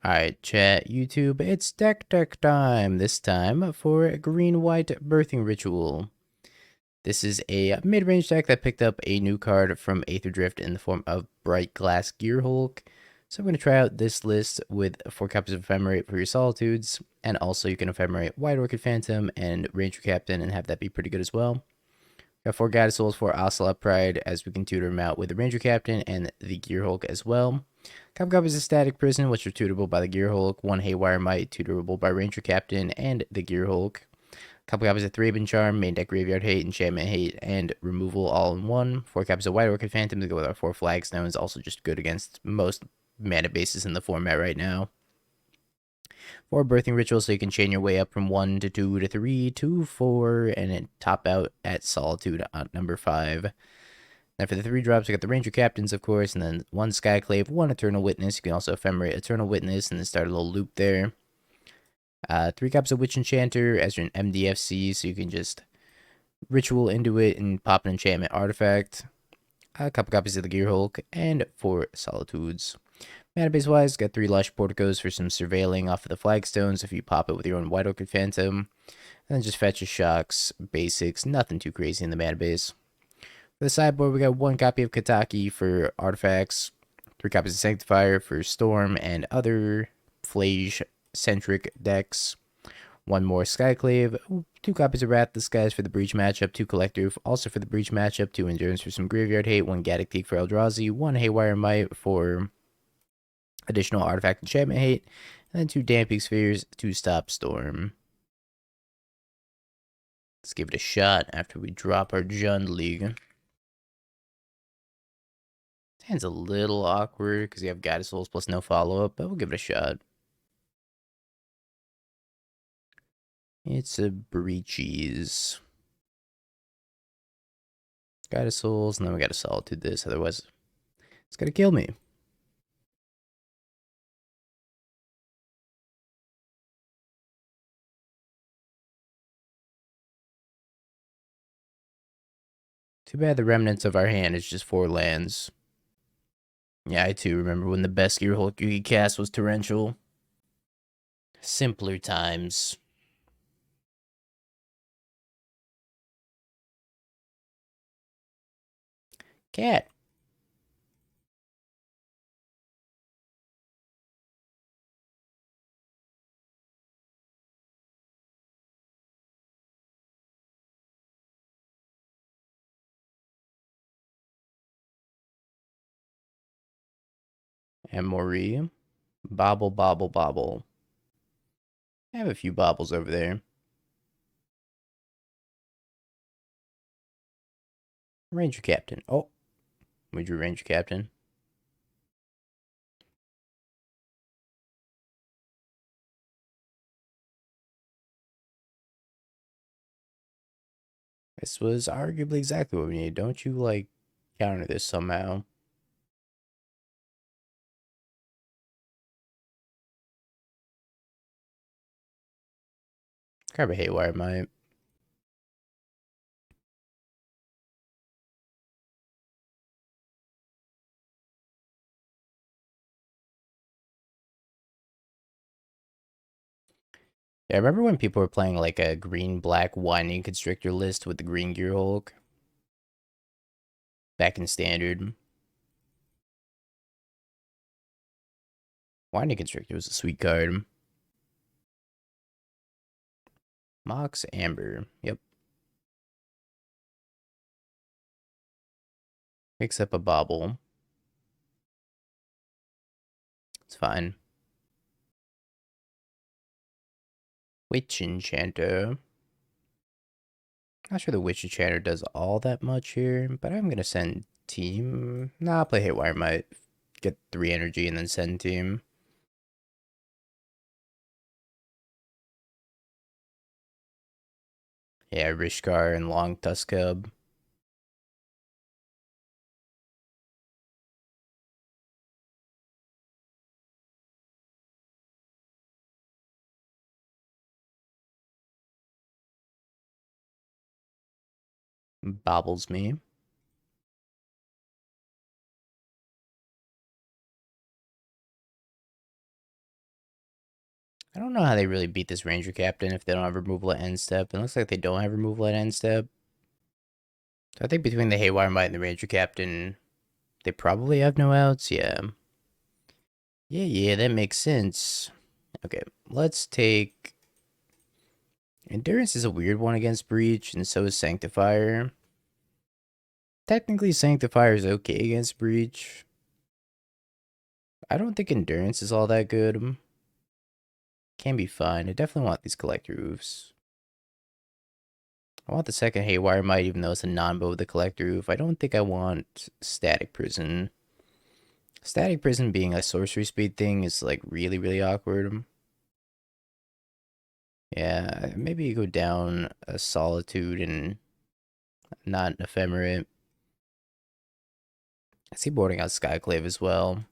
Alright, chat, YouTube, it's deck time. This time for green-white birthing ritual. This is a mid-range deck that picked up a new card from Aether Drift in the form of Brightglass Gearhulk. So I'm going to try out this list with 4 copies of Ephemerate for your Solitudes, and also you can Ephemerate White Orchid Phantom and Ranger-Captain and have that be pretty good as well. Got 4 Gaddock Souls for Ocelot Pride, as we can tutor him out with the Ranger-Captain and the Gearhulk as well. Couple copies of Static Prison, which are tutorable by the Gearhulk. 1 Haywire Mite, tutorable by Ranger-Captain and the Gearhulk. Couple copies of Thraben Charm, main deck Graveyard Hate, Enchantment Hate, and Removal all in one. 4 copies of White Orchid Phantom to go with our 4 Flagstones, also just good against most mana bases in the format right now. 4 Birthing Rituals, so you can chain your way up from 1 to 2 to 3 to 4, and then top out at Solitude on number 5. Now for the 3 drops, we got the Ranger Captains, of course, and then 1 Skyclave, 1 Eternal Witness. You can also Ephemerate Eternal Witness and then start a little loop there. 3 copies of Witch Enchanter as your MDFC, so you can just ritual into it and pop an enchantment artifact. A couple copies of the Gearhulk, and 4 Solitudes. Mana base wise, got 3 Lush Porticos for some surveilling off of the Flagstones if you pop it with your own White Orchid Phantom. And then just fetches, shocks, basics, nothing too crazy in the mana base. For the sideboard, we got 1 copy of Kataki for artifacts, 3 copies of Sanctifier for Storm and other Flage-centric decks, 1 more Skyclave, 2 copies of Wrath the Skies for the Breach matchup, 2 Collector Ouphe also for the Breach matchup, 2 Endurance for some Graveyard Hate, 1 Gaddock Teeg for Eldrazi, 1 Haywire Mite for additional Artifact Enchantment Hate, and then 2 Damping Spheres to stop Storm. Let's give it a shot after we drop our Jund League. Hand's a little awkward because you have Gaddock Souls plus no follow-up, but we'll give it a shot. It's a Breaches. Gaddock Souls, and then we gotta Solitude this, otherwise it's gonna kill me. Too bad the remnants of our hand is just 4 lands. Yeah, I too remember when the best Gearhulk you could cast was Torrential. Simpler times. Cat. And Mori. Bobble, bobble, bobble. I have a few bobbles over there. Ranger Captain. Oh, we drew Ranger Captain. This was arguably exactly what we needed. Don't you, like, counter this somehow? Grab a Haywire Mite. Yeah, I remember when people were playing like a green-black Winding Constrictor list with the green Gearhulk. Back in Standard. Winding Constrictor was a sweet card. Mox Amber. Yep. Picks up a Bobble. It's fine. Witch Enchanter. Not sure the Witch Enchanter does all that much here, but I'm gonna send team. Nah, I'll play Haywire Mite. Get 3 energy and then send team. Yeah, Rishkar and Long Tusk Cub. Bobbles me. I don't know how they really beat this Ranger Captain if they don't have removal at end step. It looks like they don't have removal at end step. So I think between the Haywire Mite and the Ranger Captain, they probably have no outs. Yeah. Yeah, that makes sense. Okay, let's take... Endurance is a weird one against Breach, and so is Sanctifier. Technically, Sanctifier is okay against Breach. I don't think Endurance is all that good. Can be fine. I definitely want these Collector Ouphes. I want the second Haywire Mite, even though it's a non-bow with the Collector Ouphe. I don't think I want Static Prison. Static Prison being a sorcery speed thing is like really awkward. Yeah, maybe you go down a Solitude and not an Ephemerate. I see boarding out Skyclave as well.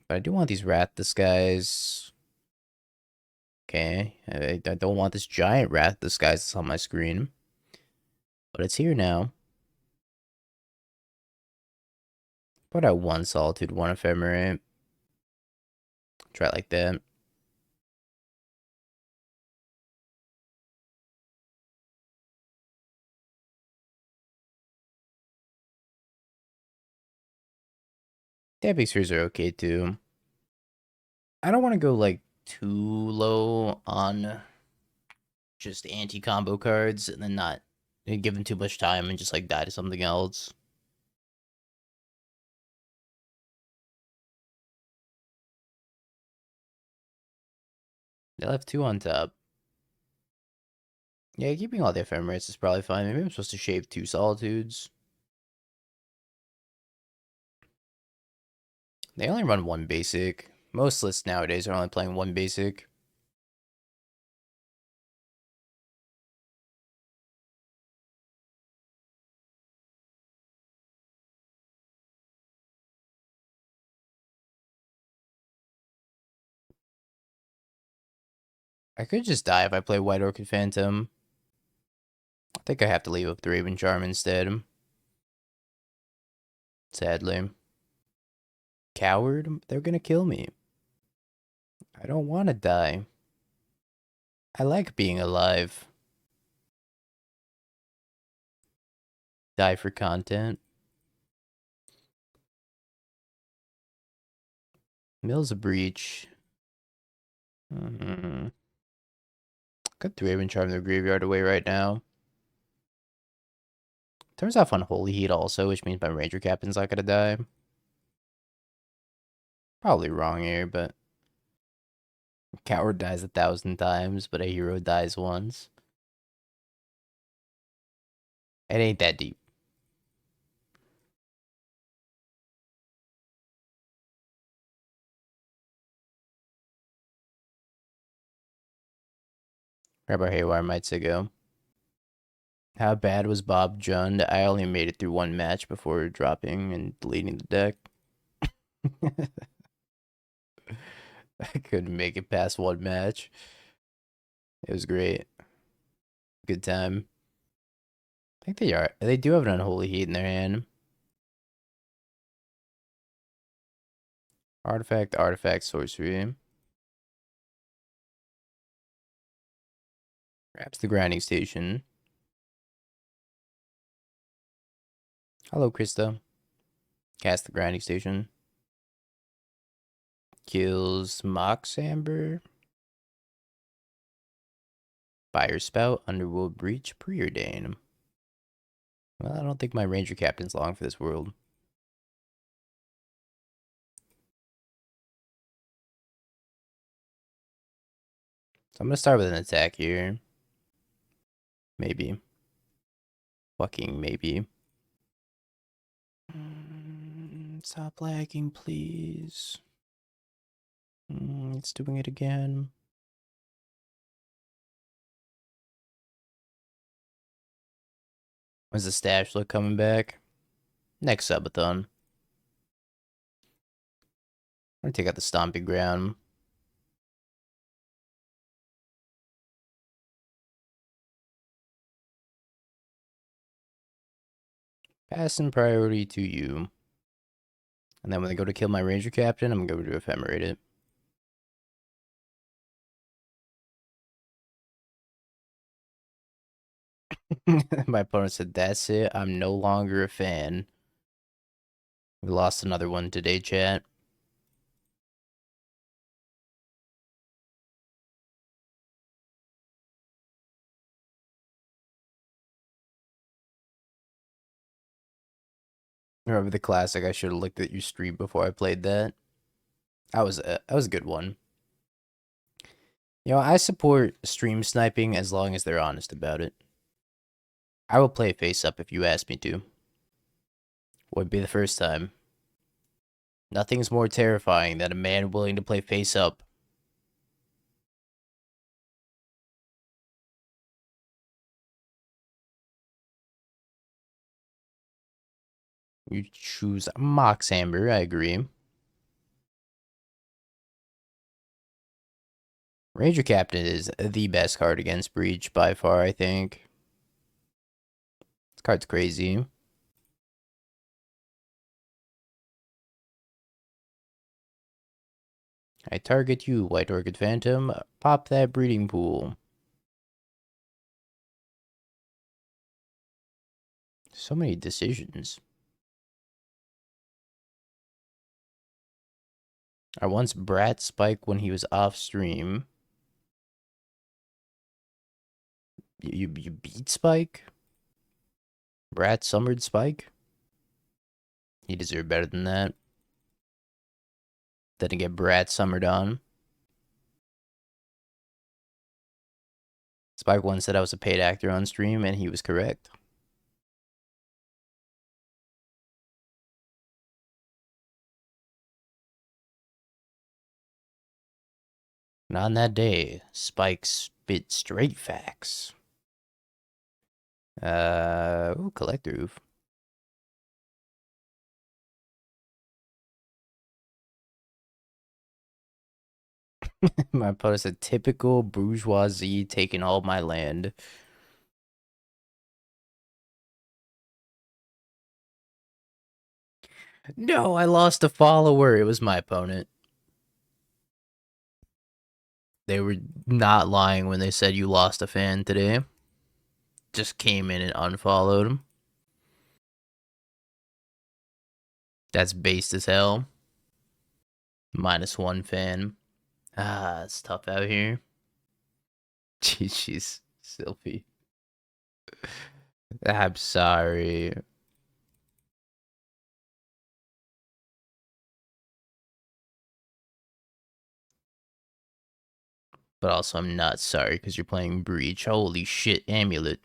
But I do want these Wrath Disguise. Okay, I don't want this giant Wrath Disguise that's on my screen. But it's here now. Put out one Solitude, one Ephemerate. Try it like that. Tapping Spheres are okay too. I don't want to go like too low on just anti-combo cards and then not give them too much time and just like die to something else. They left two on top. Yeah, keeping all the Ephemerates is probably fine. Maybe I'm supposed to shave two Solitudes. They only run one basic. Most lists nowadays are only playing one basic. I could just die if I play White Orchid Phantom. I think I have to leave up the Thraben Charm instead. Sadly. Coward? They're gonna kill me. I don't want to die. I like being alive. Die for content. Mill's a breach. Got Thraben Charm the graveyard away right now. Turns off Unholy Heat also, which means my Ranger Captain's not gonna die. Probably wrong here, but Coward dies 1,000 times, but a hero dies once. It ain't that deep. Grab our Haywire Mites to go. How bad was Bob Jund? I only made it through one match before dropping and deleting the deck. I couldn't make it past one match. It was great. Good time. I think they are. They do have an Unholy Heat in their hand. Artifact, sorcery. Grabs the grinding station. Hello, Krista. Cast the grinding station. Kills Mox Amber. Fire Spout, Underworld Breach, Preordain. Well, I don't think my Ranger Captain's long for this world. So I'm gonna start with an attack here. Maybe. Fucking maybe. Stop lagging, please. It's doing it again. When's the stash look coming back? Next subathon. I'm gonna take out the Stomping Ground. Passing priority to you. And then when they go to kill my Ranger Captain, I'm gonna go to Ephemerate it. My opponent said, "That's it. I'm no longer a fan." We lost another one today, chat. Remember the classic? I should have looked at your stream before I played that. That was a good one. You know, I support stream sniping as long as they're honest about it. I will play face up if you ask me to. Would be the first time. Nothing's more terrifying than a man willing to play face up. You choose Mox Amber, I agree. Ranger-Captain is the best card against Breach by far, I think. This card's crazy. I target you, White Orchid Phantom. Pop that breeding pool. So many decisions. I once brat Spike when he was off stream. You beat Spike? Brat summered Spike? He deserved better than that. Didn't get brat summered on. Spike once said I was a paid actor on stream, and he was correct. And on that day, Spike spit straight facts. Ooh, Collector Ouphe. My opponent said, typical bourgeoisie taking all my land. No, I lost a follower. It was my opponent. They were not lying when they said you lost a fan today. Just came in and unfollowed him. That's based as hell. -1 fan. Ah, it's tough out here. Jeez, Sylvie. I'm sorry. But also, I'm not sorry because you're playing Breach. Holy shit, Amulet.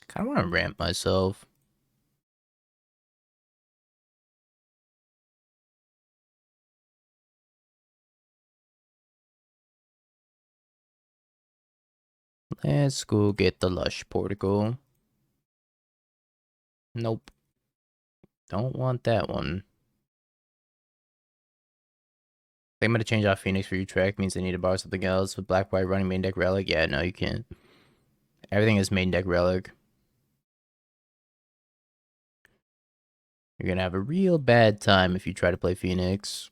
Kind of want to ramp myself. Let's go get the Lush Portico. Nope. Don't want that one. I think I'm going to change off Phoenix for Utrecht. Means I need to borrow something else. With Black-White running main deck Relic? Yeah, no, you can't. Everything is main deck Relic. You're going to have a real bad time if you try to play Phoenix.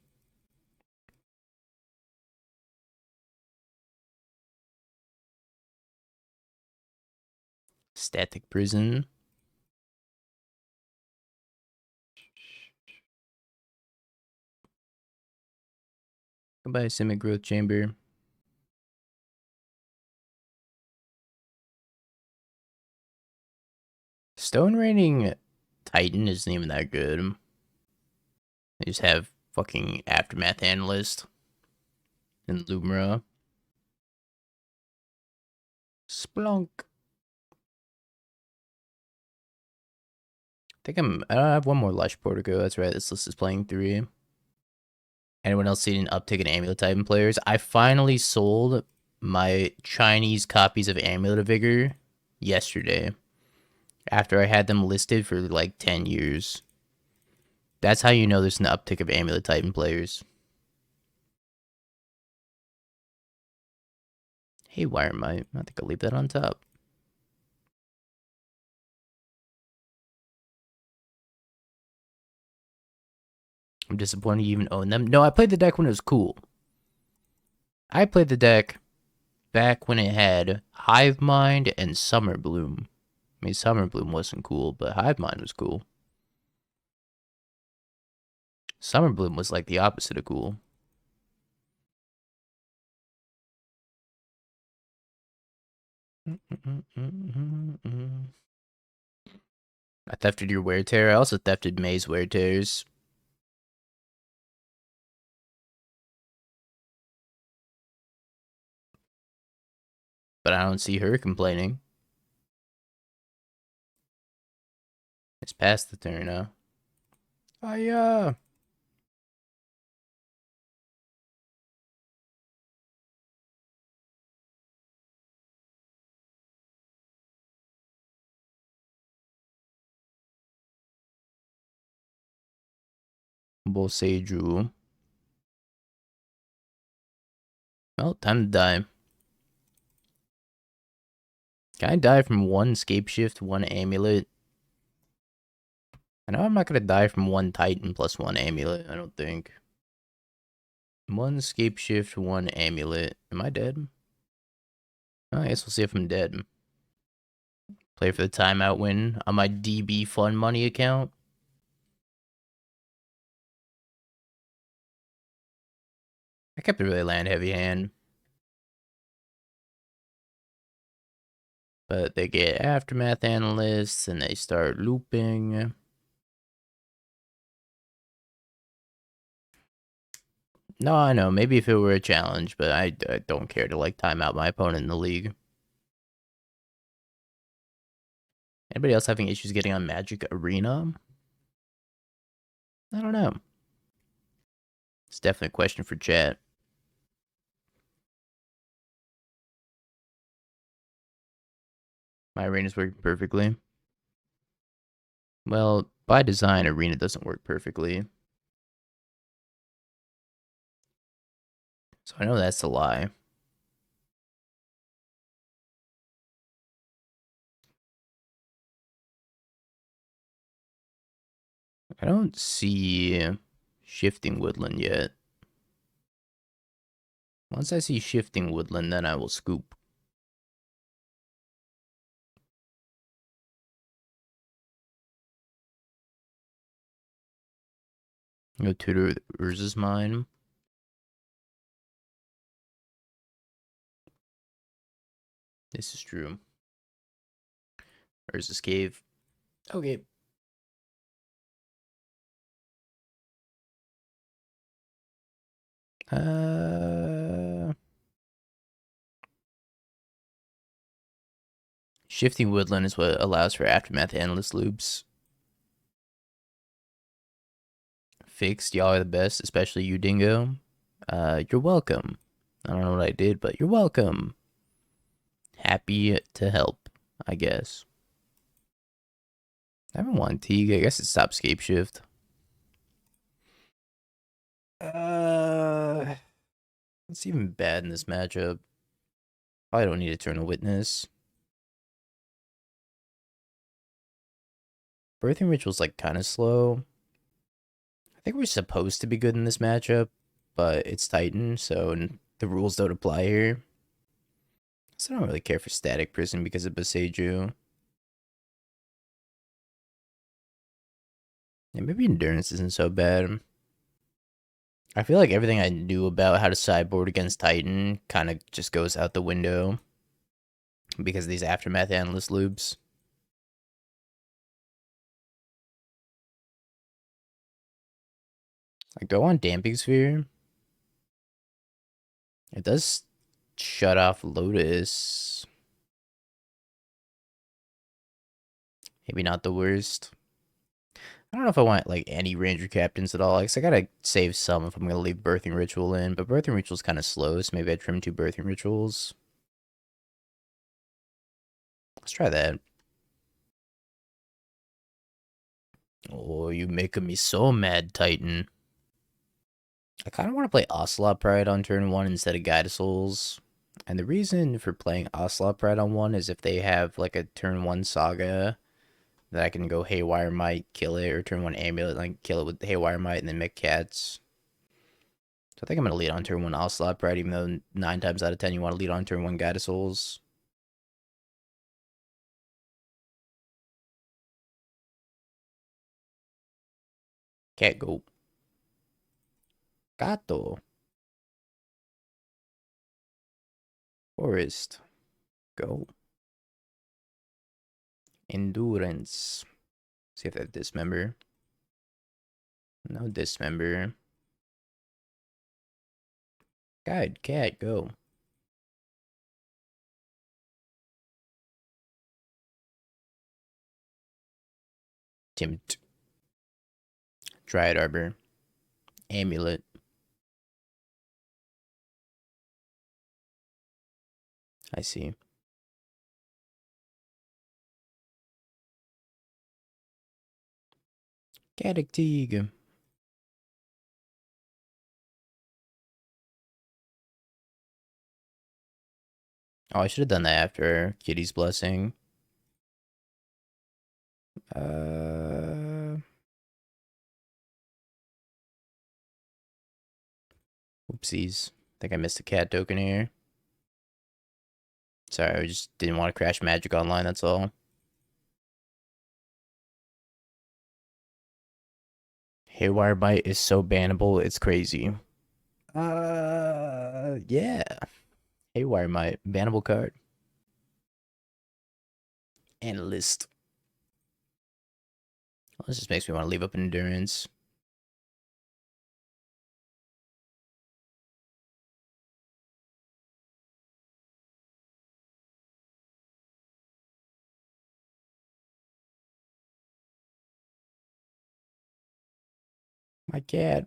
Static Prison. Goodbye, Simic Growth Chamber. Stone Raining Titan isn't even that good. They just have fucking Aftermath Analyst and Lumra. Splunk. I have one more Lush Portico. That's right. This list is playing 3. Anyone else seen an uptick in Amulet Titan players? I finally sold my Chinese copies of Amulet of Vigor yesterday. After I had them listed for like 10 years. That's how you know there's an uptick of Amulet Titan players. Haywire Mite. I think I'll leave that on top. I'm disappointed you even own them. No, I played the deck when it was cool. I played the deck back when it had Hive Mind and Summer Bloom. I mean, Summer Bloom wasn't cool, but Hive Mind was cool. Summer Bloom was like the opposite of cool. I thefted your Wear Tear. I also thefted May's Wear Tears. But I don't see her complaining. It's past the turn now. Boseiju. Well, time to die. Can I die from one Scapeshift, one Amulet? I know I'm not gonna die from one Titan plus one Amulet, I don't think. One Scapeshift, one Amulet. Am I dead? Oh, I guess we'll see if I'm dead. Play for the timeout win on my DB Fun Money account. I kept a really land heavy hand. But they get Aftermath Analysts and they start looping. No, I know. Maybe if it were a challenge, but I don't care to like time out my opponent in the league. Anybody else having issues getting on Magic Arena? I don't know. It's definitely a question for chat. My arena's working perfectly. Well, by design, Arena doesn't work perfectly. So I know that's a lie. I don't see Shifting Woodland yet. Once I see Shifting Woodland, then I will scoop. Go tutor Urza's Mine. This is true. Urza's Cave. Okay. Shifting Woodland is what allows for Aftermath Analyst loops. Fixed, y'all are the best, especially you, Dingo. You're welcome. I don't know what I did, but you're welcome. Happy to help, I guess. I haven't won Teeg. I guess it stopped Scape Shift. It's even bad in this matchup. Probably don't need to turn a Witness. Birthing Ritual's like kind of slow. I think we're supposed to be good in this matchup, but it's Titan, so the rules don't apply here. So I don't really care for Static Prison because of Boseiju. Yeah, maybe Endurance isn't so bad. I feel like everything I knew about how to sideboard against Titan kind of just goes out the window because of these Aftermath Analyst loops. I go on Damping Sphere. It does shut off Lotus. Maybe not the worst. I don't know if I want like any Ranger Captains at all. Like, I gotta save some if I'm gonna leave Birthing Ritual in, but Birthing Ritual's kind of slow, so maybe I trim 2 Birthing Rituals. Let's try that. Oh, you making me so mad, Titan. I kind of want to play Ocelot Pride on turn 1 instead of Guide of Souls. And the reason for playing Ocelot Pride on 1 is if they have like a turn 1 Saga that I can go Haywire Mite, kill it, or turn 1 Amulet, like kill it with Haywire Mite and then make cats. So I think I'm going to lead on turn 1 Ocelot Pride, even though 9 times out of 10 you want to lead on turn 1 Gaddock Souls. Cat go. Gato. Forest. Go. Endurance. See if they have Dismember. No Dismember. Guide, cat, go. Tempt. Dryad Arbor. Amulet. I see. Gaddock Teeg. Oh, I should have done that after Kitty's Blessing. Oopsies. Think I missed a cat token here. Sorry, I just didn't want to crash Magic Online, that's all. Haywire Mite is so bannable, it's crazy. Yeah. Haywire Mite, bannable card. Analyst. Well, this just makes me want to leave up Endurance. My cat.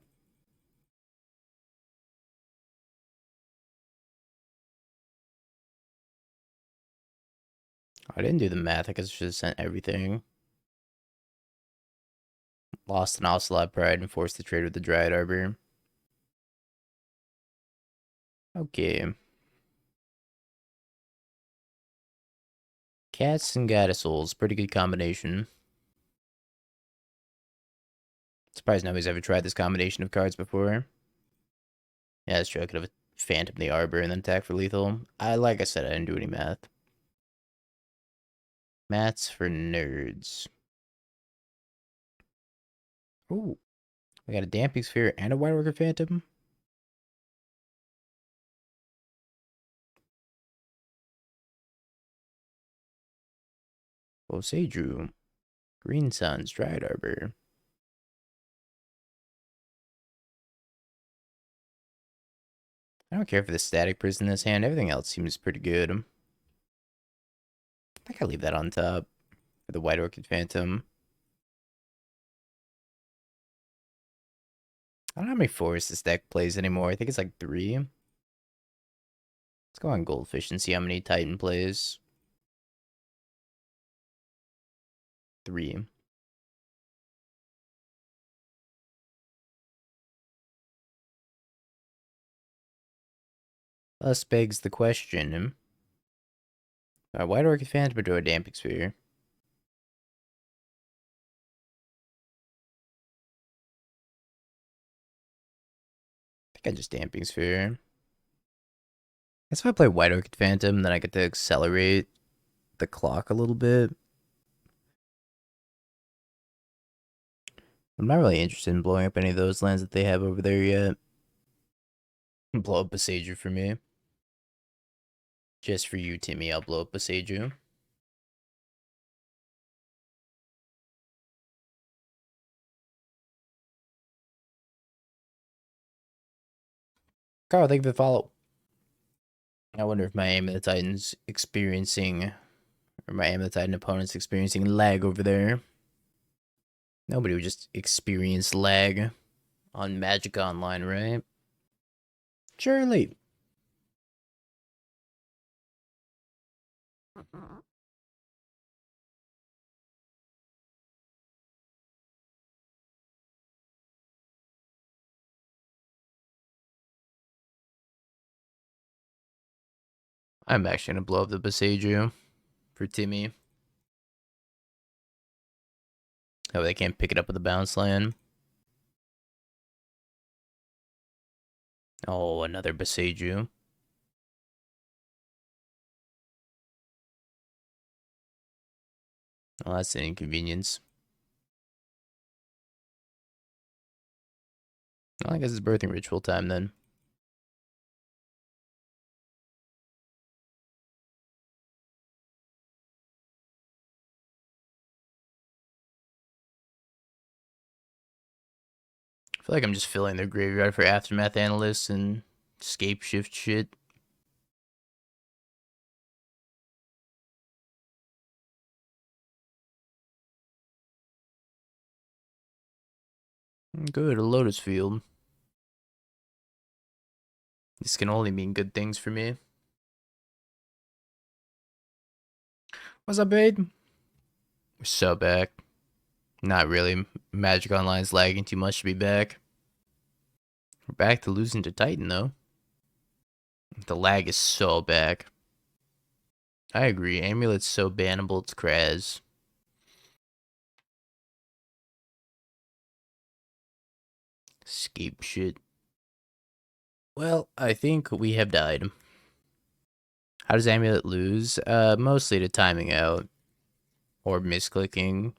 I didn't do the math. I guess I should have sent everything. Lost an Ocelot Pride and forced to trade with the Dryad Arbor. Okay. Cats and Gaddock Souls. Pretty good combination. Surprised nobody's ever tried this combination of cards before. Yeah, that's true. I could have Phantom the Arbor and then attack for lethal. Like I said, I didn't do any math. Maths for nerds. Ooh. We got a Damping Sphere and a White Worker Phantom. Boseiju. Green Suns. Dryad Arbor. I don't care for the Static Prison in this hand. Everything else seems pretty good. I think I leave that on top for the White Orchid Phantom. I don't know how many forests this deck plays anymore. I think it's like 3. Let's go on Goldfish and see how many Titan plays. 3. Thus begs the question. White Orchid Phantom or do a Damping Sphere? I think I just Damping Sphere. Guess if I play White Orchid Phantom, then I get to accelerate the clock a little bit. I'm not really interested in blowing up any of those lands that they have over there yet. Blow up Boseiju for me. Just for you, Timmy, I'll blow up Boseiju. Carl, thank you for the follow. I wonder if my Aim of the Titan's experiencing, or my Aim of the Titan opponent's experiencing lag over there. Nobody would just experience lag on Magic Online, right? Surely. I'm actually gonna blow up the Boseiju for Timmy. Oh, they can't pick it up with the bounce land. Oh, another Boseiju. Oh, that's an inconvenience. Well, I guess it's birthing ritual time then. I feel like I'm just filling their graveyard for Aftermath Analysts and Scape Shift shit. Good, a Lotus Field. This can only mean good things for me. What's up, babe? We're so back. Not really. Magic Online's lagging too much to be back. We're back to losing to Titan, though. The lag is so back. I agree. Amulet's so bannable, it's Kraz. Escape shit. Well, I think we have died. How does Amulet lose? Mostly to timing out. Or misclicking.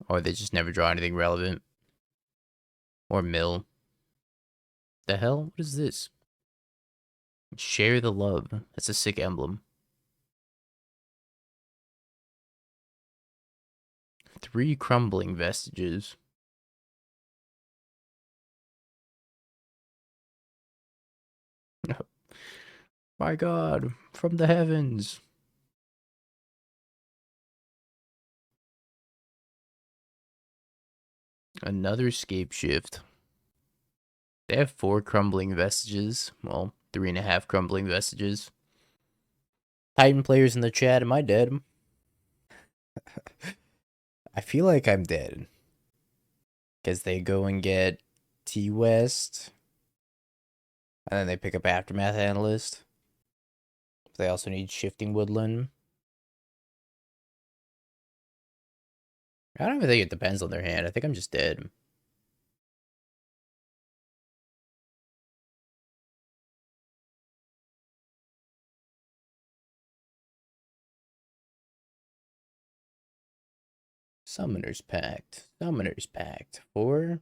Or they just never draw anything relevant. Or mill. The hell? What is this? Share the love. That's a sick emblem. 3 crumbling vestiges. My god, from the heavens. Another scape shift. They have 4 crumbling vestiges. Well, 3.5 crumbling vestiges. Titan players in the chat, am I dead? I feel like I'm dead. Because they go and get T-West. And then they pick up Aftermath Analyst. They also need Shifting Woodland. I don't even think it depends on their hand. I think I'm just dead. Summoner's Pact. Summoner's Pact. For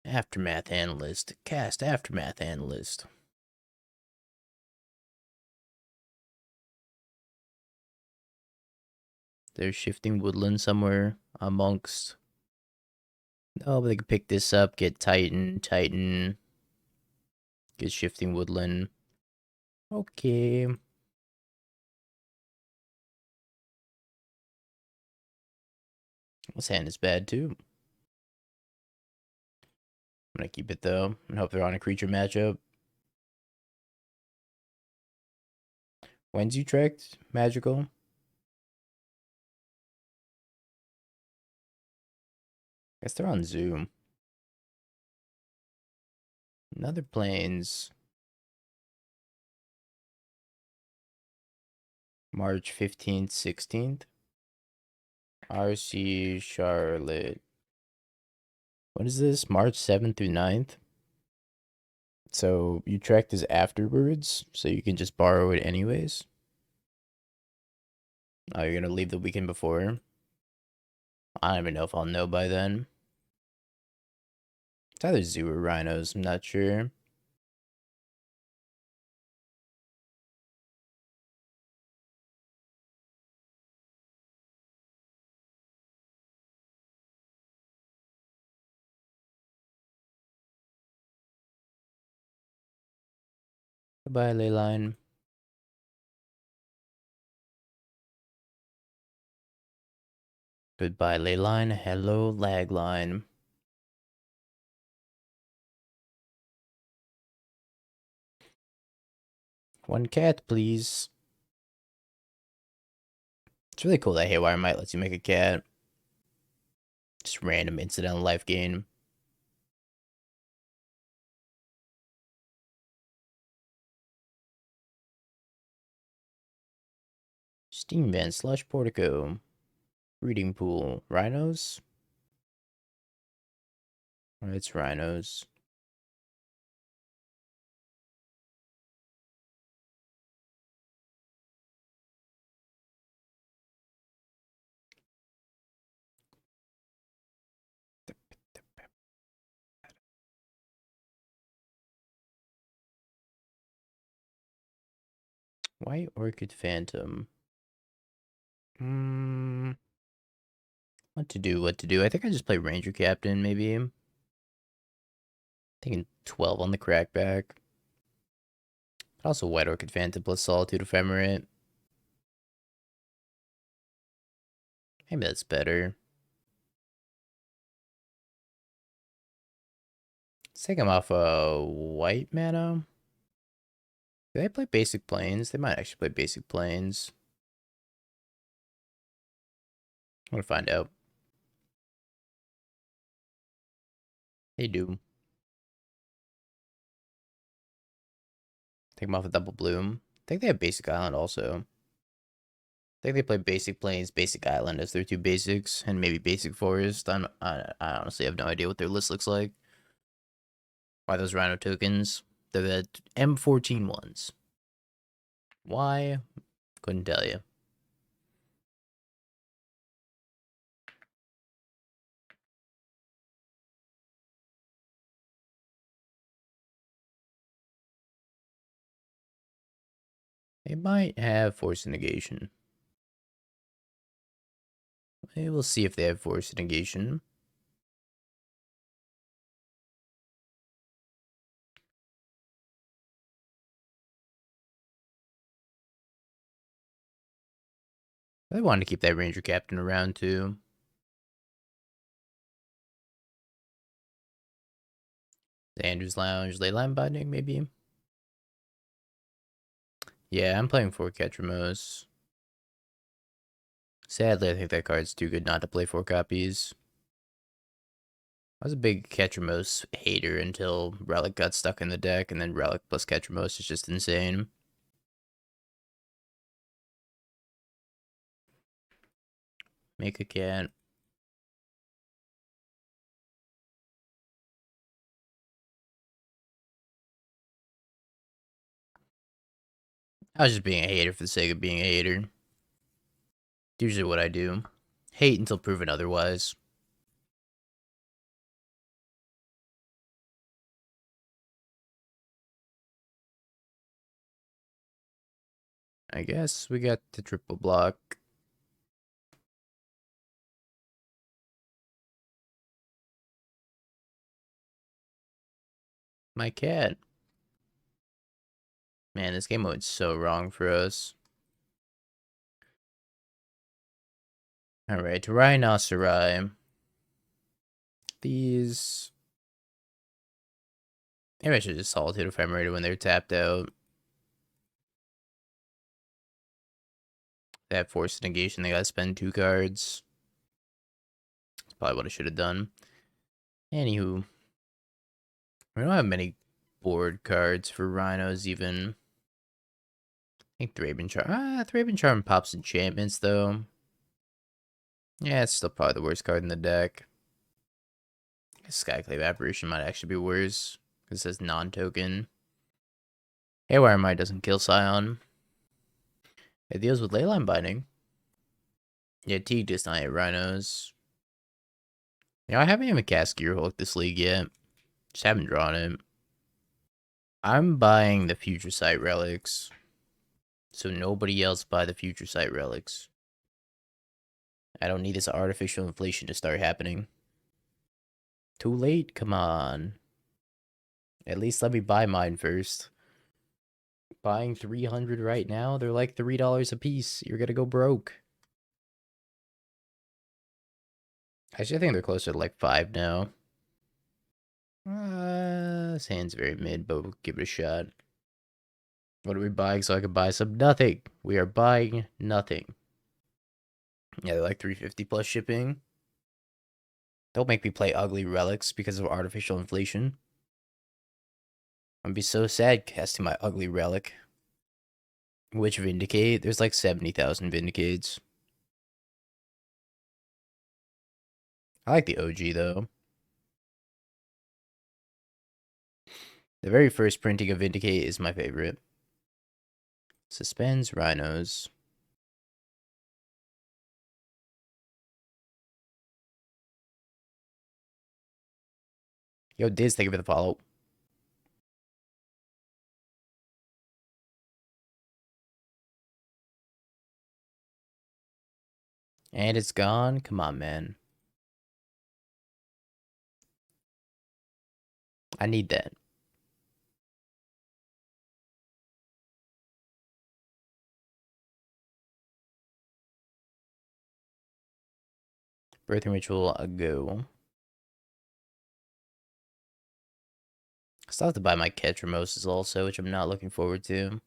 Aftermath Analyst. Cast Aftermath Analyst. They're Shifting Woodland somewhere amongst. Oh, but they could pick this up, get Titan, get Shifting Woodland. Okay. This hand is bad too. I'm gonna keep it though, and hope they're on a creature matchup. When's Utrecht? Magical? Guess they're on Zoom. Another Plains. March 15th, 16th. RC Charlotte. What is this? March 7th through 9th? So Utrecht is afterwards, so you can just borrow it anyways. Oh, you're gonna leave the weekend before? I don't even know if I'll know by then. It's either Zoo or Rhinos, I'm not sure. Goodbye, Leyline. Goodbye, Leyline. Hello, Lagline. One cat, please. It's really cool that Haywire Mite lets you make a cat. Just random incidental life gain. Steam Vent, Lush Portico. Breeding Pool. Rhinos? Oh, it's Rhinos. White Orchid Phantom. What to do, what to do? I think I just play Ranger-Captain, maybe. Taking 12 on the crackback. Also White Orchid Phantom plus Solitude Ephemerate. Maybe that's better. Let's take him off a white mana. Do they play basic planes? They might actually play basic planes. I want to find out. They do. Take them off a double bloom. I think they have basic island also. I think they play basic planes, basic island as their two basics, and maybe basic forest. I honestly have no idea what their list looks like. Why those Rhino tokens? They're the M14 ones. Why? Couldn't tell you. They might have force negation. Maybe we'll see if they have force negation. I wanted to keep that Ranger-Captain around too. Andrew's Lounge, Leyline Binding, maybe? Yeah, I'm playing 4 Ketramos. Sadly, I think that card's too good not to play 4 copies. I was a big Ketramos hater until Relic got stuck in the deck, and then Relic plus Ketramos is just insane. Make a cat. I was just being a hater for the sake of being a hater. Usually what I do. Hate until proven otherwise. I guess we got the triple block. My cat. Man, this game went so wrong for us. Alright, Rhinocerai. These... Maybe I should just Solitude Ephemerate when they're tapped out. They have Force Negation, they gotta spend 2 cards. That's probably what I should have done. Anywho. We don't have many board cards for Rhinos even. I think Thraben Charm. Thraben Charm pops enchantments though. Yeah, it's still probably the worst card in the deck. Skyclave Apparition might actually be worse. Because it says non-token. Haywire Mite doesn't kill Scion. It deals with Leyline Binding. Yeah, Teeg does not hit Rhinos. I haven't even cast Gearhulk this league yet. Just haven't drawn it. I'm buying the Future Sight relics. So nobody else buy the Future Sight relics. I don't need this artificial inflation to start happening. Too late? Come on. At least let me buy mine first. Buying 300 right now? They're like $3 a piece. You're gonna go broke. Actually, I think they're closer to like 5 now. This hand's very mid, but we'll give it a shot. What are we buying so I can buy some? Nothing. We are buying nothing. Yeah, they're like 350 plus shipping. Don't make me play ugly relics because of artificial inflation. I'm gonna be so sad casting my ugly relic. Which Vindicate? There's like 70,000 Vindicates. I like the OG though. The very first printing of Vindicate is my favorite. Suspends Rhinos. Yo, Diz, thank you for the follow. And it's gone? Come on, man. I need that. Birthing Ritual, a go. I still have to buy my Ketramoses also, which I'm not looking forward to.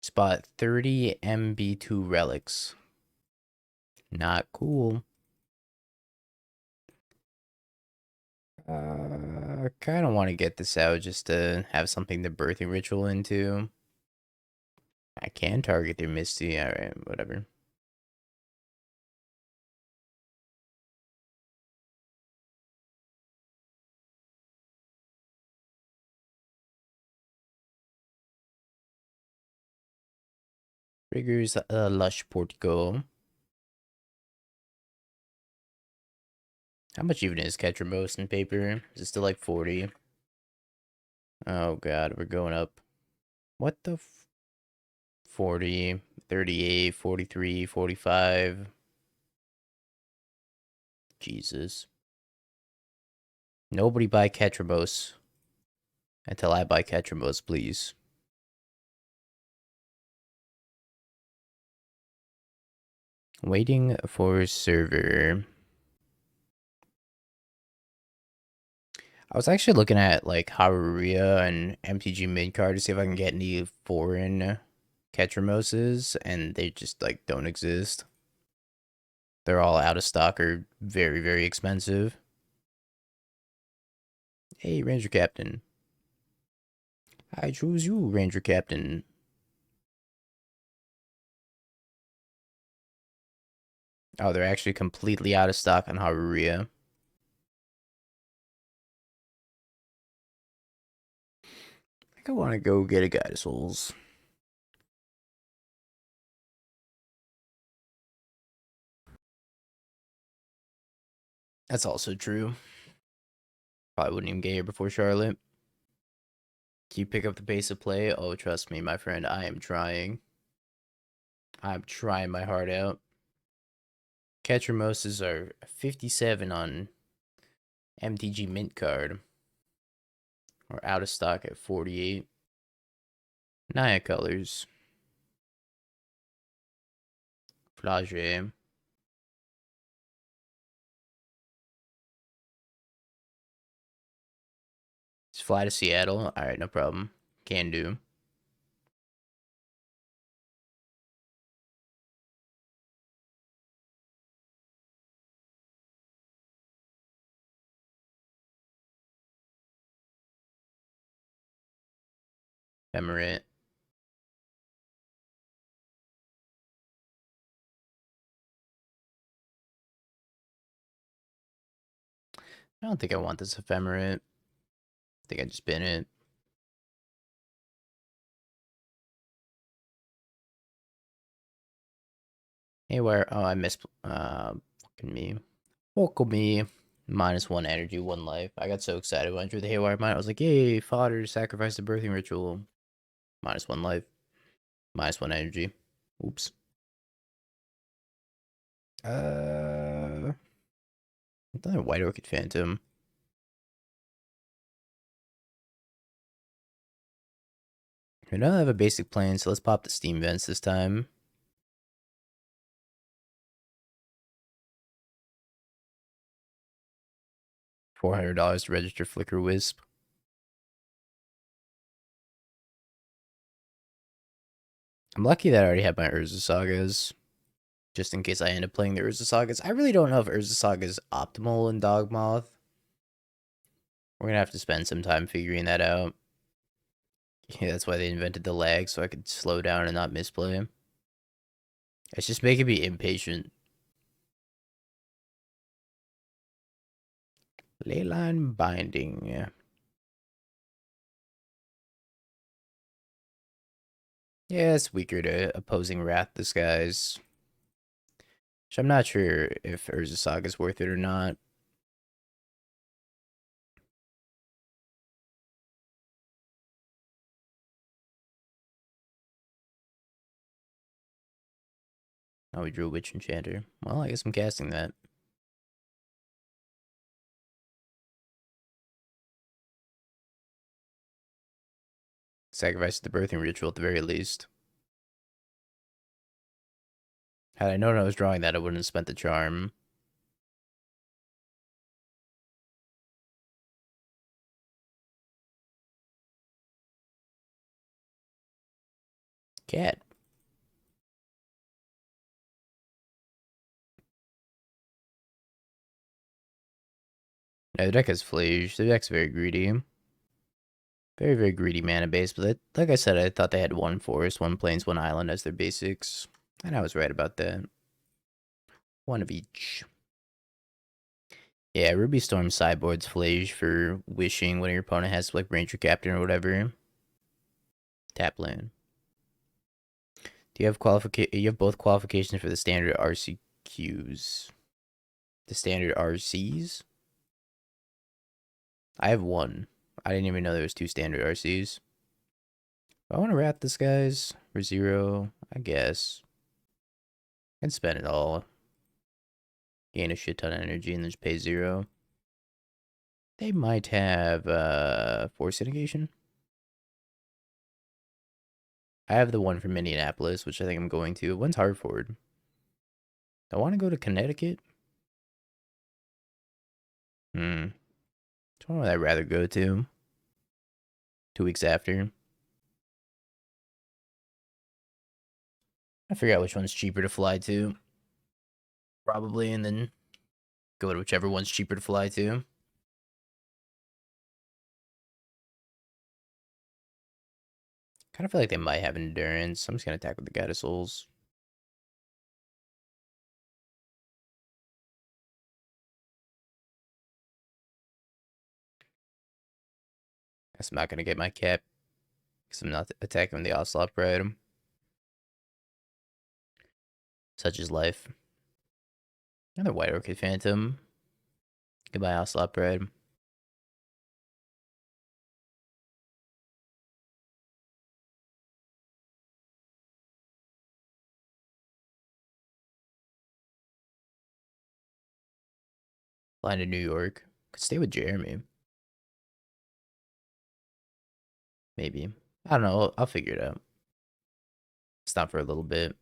Spot 30 MB2 relics. Not cool. I kind of want to get this out just to have something to Birthing Ritual into. I can target their Misty. Alright, whatever. Triggers Lush Portico. How much even is Ketramos in paper? Is it still like 40? Oh god, we're going up. What the 40, 38, 43, 45. Jesus. Nobody buy Ketramos until I buy Ketramos, please. Waiting for server. I was actually looking at like Haruria and MTG mid card to see if I can get any foreign Ketramoses, and they just like don't exist. They're all out of stock or very, very expensive. Hey, Ranger Captain. I choose you, Ranger Captain. Oh, they're actually completely out of stock on Haruria. I think I want to go get a Guide of Souls. That's also true. Probably wouldn't even get here before Charlotte. Can you pick up the pace of play? Oh, trust me, my friend, I am trying. I'm trying my heart out. Ketramoses are 57 on MTG Mint card. Or out of stock at 48. Naya colors. Flage. Just fly to Seattle. Alright, no problem. Can do. Ephemerate. I don't think I want this Ephemerate. I think I just bin it. Haywire. Oh, I missed. Fucking me. Vocal me. -1 energy, 1 life. I got so excited when I drew the Haywire Mite. I was like, yay, fodder, sacrifice the birthing ritual. -1 life. -1 energy. Oops. Another White Orchid Phantom. We don't have a basic plan, so let's pop the Steam Vents this time. $400 to register Flicker Wisp. I'm lucky that I already have my Urza Sagas, just in case I end up playing the Urza Sagas. I really don't know if Urza Saga is optimal in Dogmoth. We're gonna have to spend some time figuring that out. Yeah, that's why they invented the lag, so I could slow down and not misplay. It's just making me impatient. Leyline Binding. Yeah, it's weaker to opposing Wrath Disguise. Which I'm not sure if Urza Saga is worth it or not. Oh, we drew a Witch Enchanter. Well, I guess I'm casting that. Sacrifice the birthing ritual at the very least. Had I known I was drawing that, I wouldn't have spent the charm. Cat. Yeah, the deck has Flage. The deck's very greedy. Very, very greedy mana base. But like I said, I thought they had one forest, one plains, one island as their basics. And I was right about that. One of each. Yeah, Ruby Storm sideboards Flage for wishing when your opponent has like Ranger-Captain or whatever. Tap land. Do you have you have both qualifications for the standard RCQs? The standard RCs? I have one. I didn't even know there was two standard RCs. I want to wrap this, guys, for 0, I guess. I can spend it all. Gain a shit ton of energy and then just pay 0. They might have Force Negation. I have the one from Indianapolis, which I think I'm going to. When's Hartford? I want to go to Connecticut. Which one would I rather go to? 2 weeks after. I forgot which one's cheaper to fly to. Probably, and then go to whichever one's cheaper to fly to. Kind of feel like they might have endurance. I'm just going to attack with the Goddess Souls. Guess I'm not going to get my cap. Because I'm not attacking the Ocelot Pride. Such is life. Another White Orchid Phantom. Goodbye, Ocelot Pride. Flying to New York. Could stay with Jeremy. Maybe. I don't know. I'll figure it out. Stop for a little bit.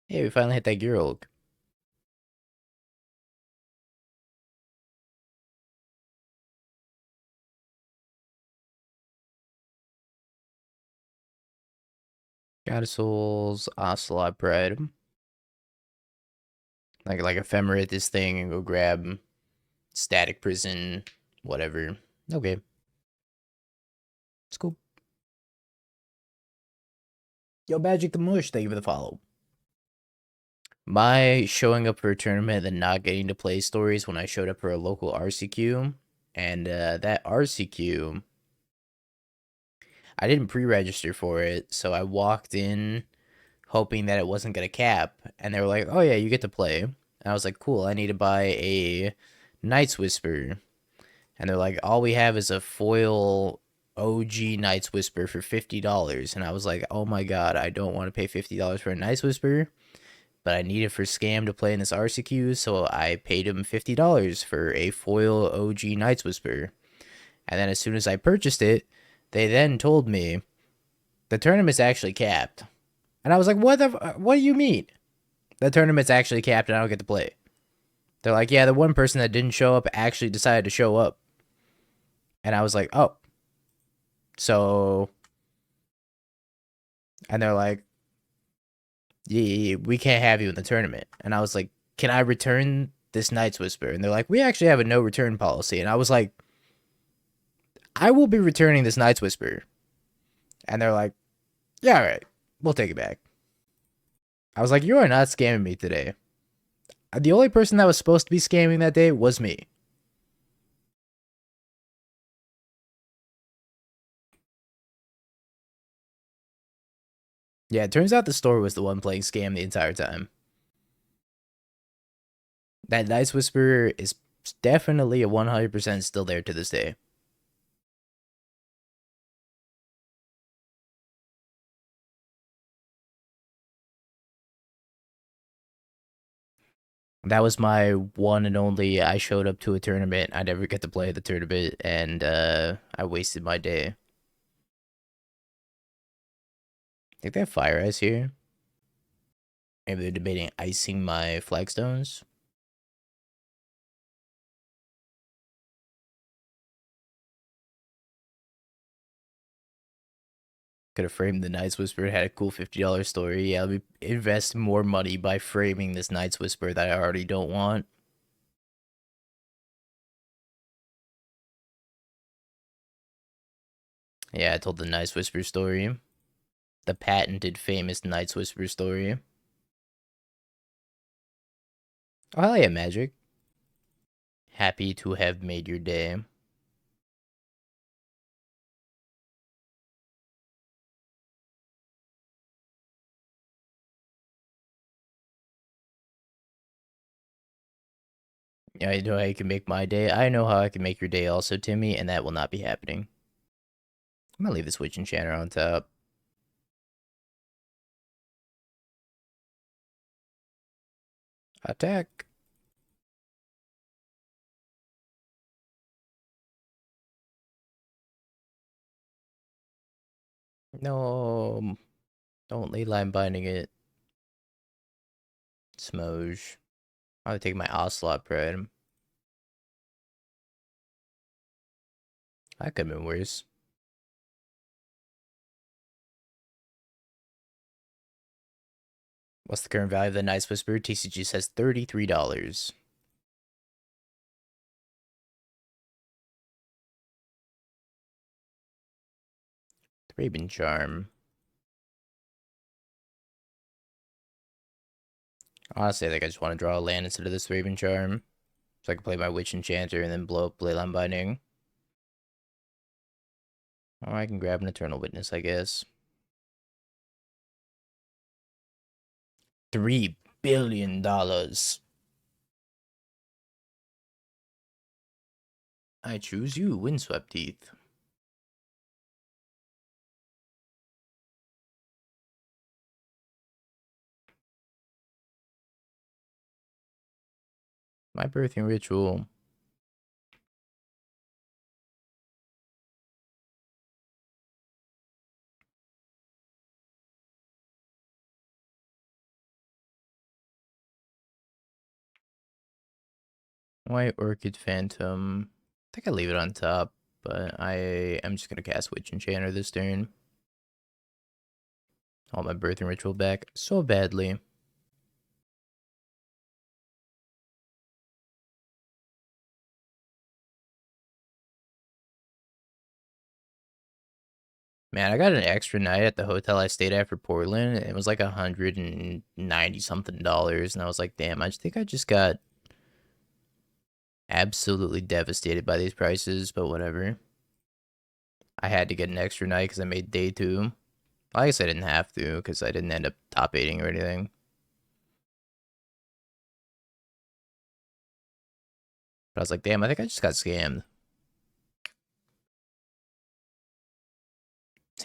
Hey, we finally hit that Gearhulk. Goddess Souls, Ocelot Pride. Like Ephemerate this thing and go grab Static Prison, whatever. Okay. It's cool. Yo, Magic the Mush, thank you for the follow. My showing up for a tournament and not getting to play stories when I showed up for a local RCQ. And that RCQ, I didn't pre-register for it, so I walked in hoping that it wasn't going to cap. And they were like, oh yeah, you get to play. And I was like, cool, I need to buy a Night's Whisper. And they're like, all we have is a foil OG Night's Whisper for $50. And I was like, oh my god, I don't want to pay $50 for a Night's Whisper. But I need it for Scam to play in this RCQ, so I paid him $50 for a foil OG Night's Whisper. And then as soon as I purchased it, they then told me the tournament's actually capped. And I was like, what do you mean? The tournament's actually capped and I don't get to play. They're like, yeah, the one person that didn't show up actually decided to show up. And I was like, oh. So, and they're like, yeah, we can't have you in the tournament. And I was like, can I return this Night's Whisper? And they're like, we actually have a no return policy. And I was like, I will be returning this Night's Whisper. And they're like, yeah, all right, we'll take it back. I was like, you are not scamming me today. The only person that was supposed to be scamming that day was me. Yeah, it turns out the store was the one playing scam the entire time. That Nice Whisper is definitely a 100% still there to this day. That was my one and only. I showed up to a tournament. I never get to play the tournament, and I wasted my day. I think they have Fire Ice here. Maybe they're debating icing my Flagstones. Could have framed the Night's Whisper. It had a cool $50 story. Yeah, let me invest more money by framing this Night's Whisper that I already don't want. Yeah, I told the Night's Whisper story. The patented famous Night's Whisper story. Oh, hell yeah, Magic. Happy to have made your day. Yeah, I know how you can make my day. I know how I can make your day also, Timmy, and that will not be happening. I'm gonna leave this Witch Enchanter on top. Attack. No. Don't ley line binding it. Smoge. I would take my Ocelot Pride. That could have been worse. What's the current value of the Night's Whisper? TCG says $33. Thraben Charm. Honestly, I think I just want to draw a land instead of this Thraben Charm. So I can play my Witch Enchanter and then blow up Leyline Binding. Or I can grab an Eternal Witness, I guess. $3 billion. I choose you, Windswept Heath. My birthing ritual. White Orchid Phantom. I think I leave it on top, but I am just gonna cast Witch Enchanter this turn. I want my birthing ritual back so badly. Man, I got an extra night at the hotel I stayed at for Portland. It was like $190 something, and I was like, damn, I think I just got absolutely devastated by these prices, but whatever. I had to get an extra night because I made day 2. I guess I didn't have to because I didn't end up top 8ing or anything. But I was like, damn, I think I just got scammed.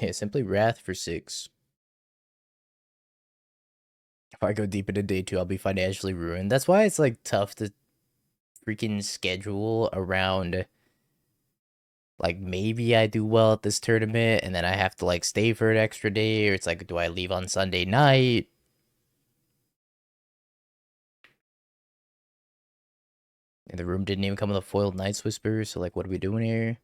Yeah, simply Wrath for 6. If I go deep into day 2, I'll be financially ruined. That's why it's like tough to freaking schedule around. Like maybe I do well at this tournament and then I have to like stay for an extra day, or it's like, do I leave on Sunday night? And the room didn't even come with a foiled Night's Whisper, so like what are we doing here?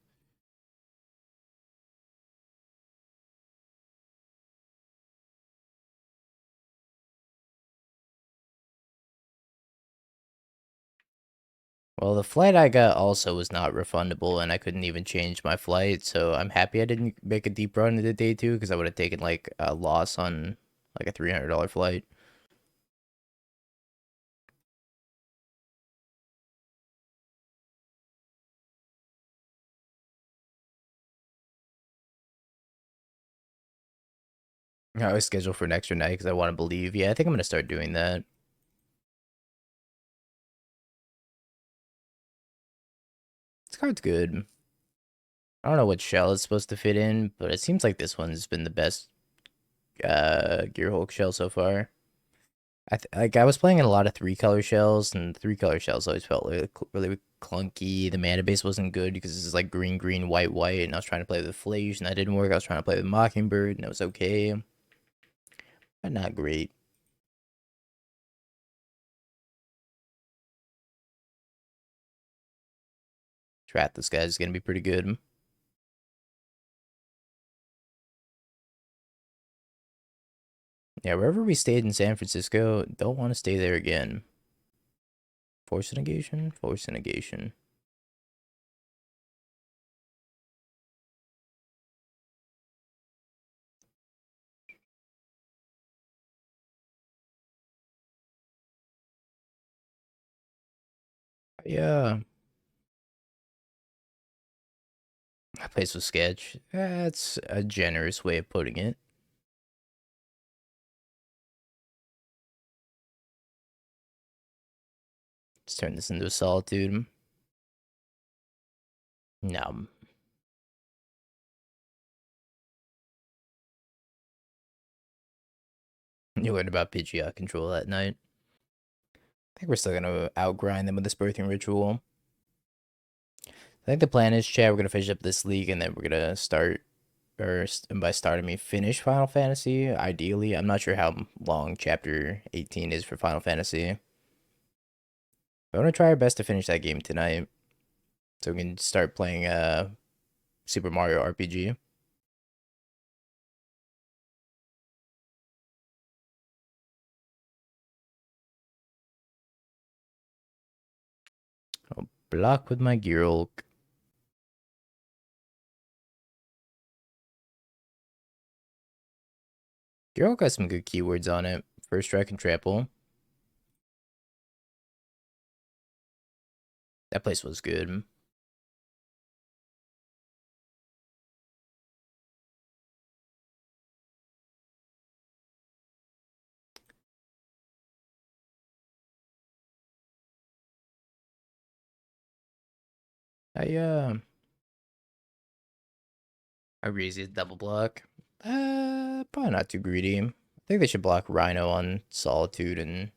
Well, the flight I got also was not refundable, and I couldn't even change my flight, so I'm happy I didn't make a deep run into day 2, because I would have taken, like, a loss on, like, a $300 flight. I was scheduled for an extra night, because I want to believe. Yeah, I think I'm going to start doing that. card's good. I don't know what shell it's supposed to fit in, but it seems like this one's been the best Gearhulk shell so far. I was playing in a lot of 3-color shells, and 3-color shells always felt really clunky. The mana base wasn't good because this is like green, green, white, white, and I was trying to play with Flage, and that didn't work. I was trying to play with Mockingbird, and it was okay, but not great. Trap this guy's gonna be pretty good. Yeah, wherever we stayed in San Francisco, don't want to stay there again. Force negation? Force negation. Yeah. That place was sketch. That's a generous way of putting it. Let's turn this into a Solitude. No. You learned about Pidgeot control that night. I think we're still gonna outgrind them with this birthing ritual. I think the plan is, Chad, we're gonna finish up this league and then we're gonna start, and by start I mean finish Final Fantasy, ideally. I'm not sure how long Chapter 18 is for Final Fantasy. I want to try our best to finish that game tonight, so we can start playing Super Mario RPG. I'll block with my Gearhulk. Gearhulk has some good keywords on it. First strike and trample. That place was good. I really double block. Probably not too greedy. I think they should block Rhino on Solitude and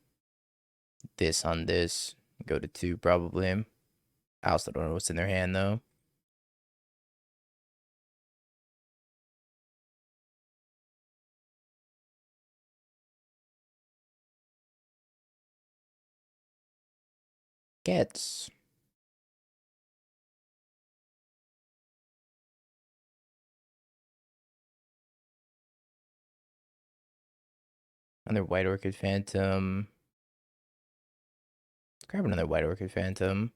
this on this. Go to 2 probably. I also don't know what's in their hand though. Gets. Another White Orchid Phantom. Grab another White Orchid Phantom.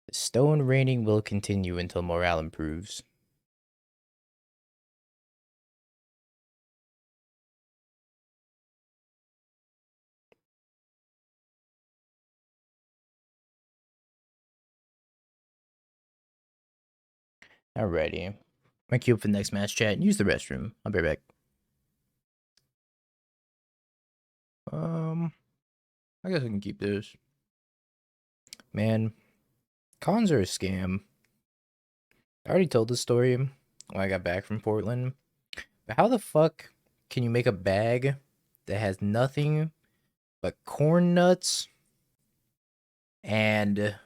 The stone raining will continue until morale improves. Alrighty. My cube for the next match, chat. Use the restroom. I'll be right back. I guess I can keep this. Man, cons are a scam. I already told this story when I got back from Portland. But how the fuck can you make a bag that has nothing but corn nuts and...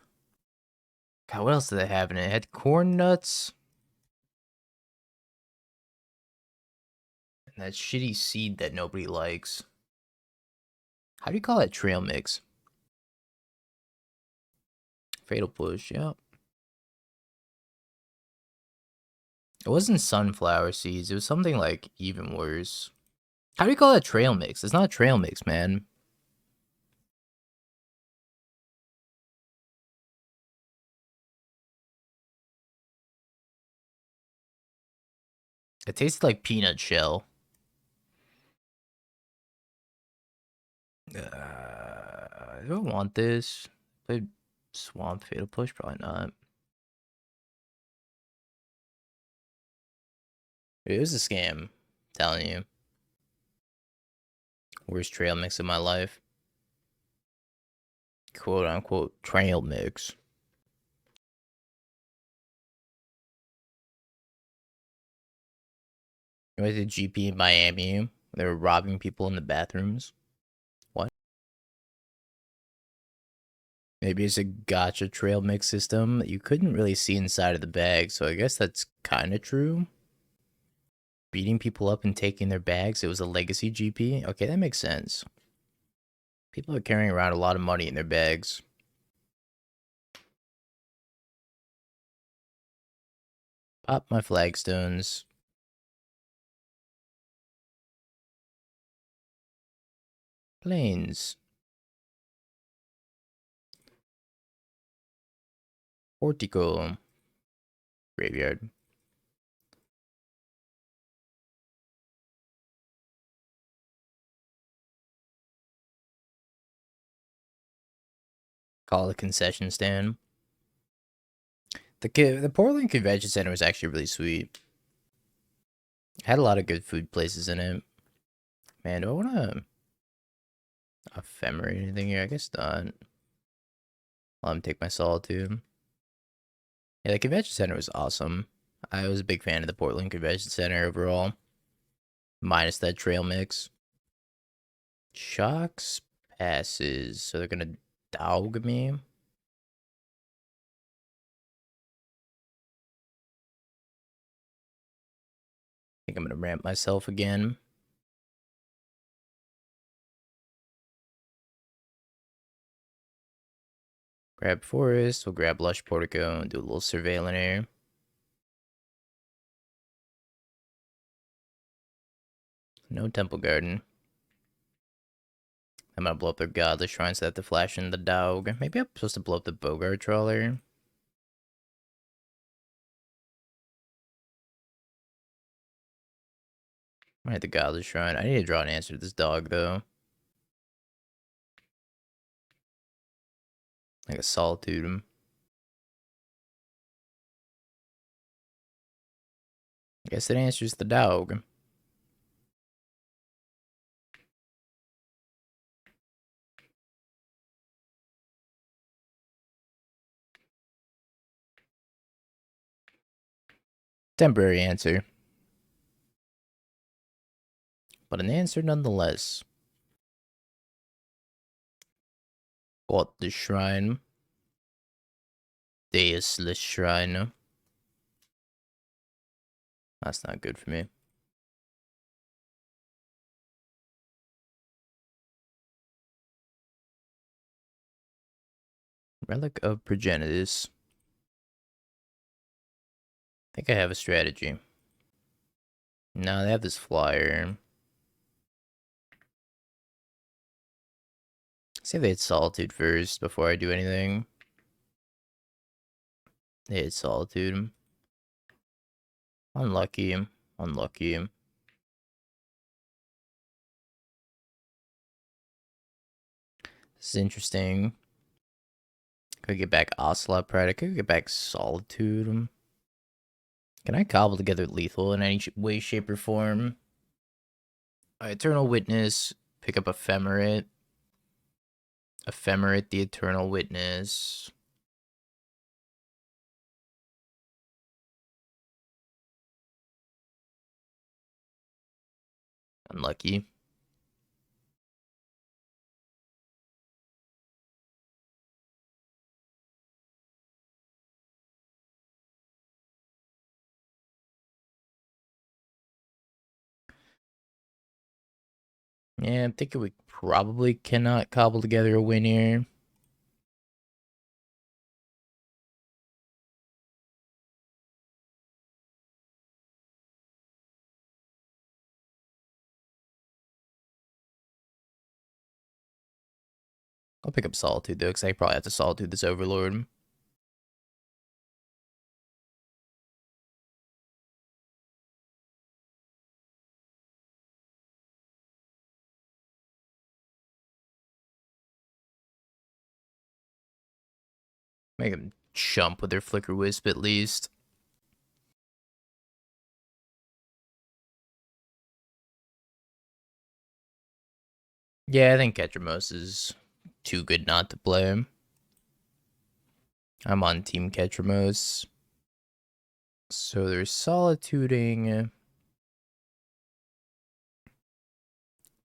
God, what else did it have in it? It had corn nuts and that shitty seed that nobody likes. How do you call that trail mix? Fatal Push, yep. It wasn't sunflower seeds. It was something like even worse. How do you call that trail mix? It's not a trail mix, man. It tasted like peanut shell. I don't want this. Played Swamp Fatal Push? Probably not. It was a scam. I'm telling you. Worst trail mix of my life. Quote unquote trail mix. You went to GP in Miami. They were robbing people in the bathrooms. What? Maybe it's a gotcha trail mix system that you couldn't really see inside of the bag, so I guess that's kind of true. Beating people up and taking their bags, it was a legacy GP? Okay, that makes sense. People are carrying around a lot of money in their bags. Pop my flagstones. Planes. Portico. Graveyard. Call it a concession stand. The Portland Convention Center was actually really sweet. Had a lot of good food places in it. Man, do I want to Ephemerate anything here? I guess not. I'll take my Solitude. Yeah, the Convention Center was awesome. I was a big fan of the Portland Convention Center overall. Minus that trail mix. Shocks passes. So they're going to dog me. I think I'm going to ramp myself again. Grab Forest. We'll grab Lush Portico and do a little surveilling here. No Temple Garden. I'm gonna blow up their Godless Shrine so they have to flash in the dog. Maybe I'm supposed to blow up the Bogart Trawler. I hit the Godless Shrine. I need to draw an answer to this dog, though. Like a Solitude. I guess it answers the dog. Temporary answer. But an answer nonetheless. Got the Shrine. Deisless Shrine. That's not good for me. Relic of Progenitus. I think I have a strategy. No, they have this flyer. See if they had Solitude first before I do anything. They had Solitude. Unlucky. Unlucky. This is interesting. Could get back Ocelot Pride. I could get back Solitude. Can I cobble together lethal in any way, shape, or form? Eternal Witness. Pick up Ephemerate. Ephemerate the Eternal Witness. Unlucky. Yeah, I'm thinking we probably cannot cobble together a win here. I'll pick up Solitude, though, because I probably have to Solitude this Overlord. Make them chump with their Flicker Wisp, at least. Yeah, I think Ketramos is too good not to play. I'm on Team Ketramos. So they're Solituding.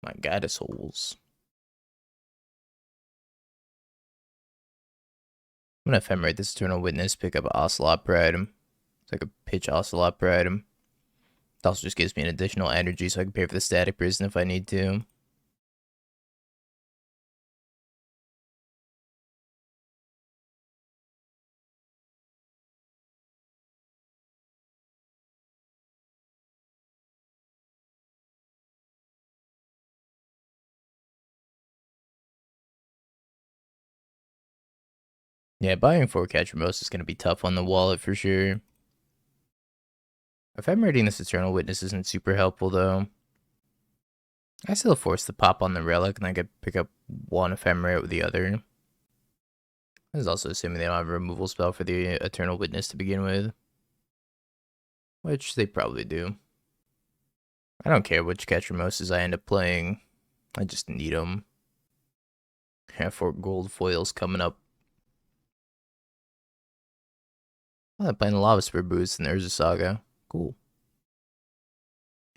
My goddess holes. I'm gonna Ephemerate this Eternal Witness, pick up Ocelot Pride. It's like a pitch Ocelot Pride. It also just gives me an additional energy so I can pay for the Static Prison if I need to. Yeah, buying 4 Catchermos is going to be tough on the wallet for sure. Ephemerating this Eternal Witness isn't super helpful though. I still force the pop on the Relic and I could pick up one Ephemerate with the other. This is also assuming they don't have a removal spell for the Eternal Witness to begin with. Which they probably do. I don't care which Catchermoses I end up playing. I just need them. I have 4 gold foils coming up. I'm playing the Lava Spur Boots and there's a Saga. Cool.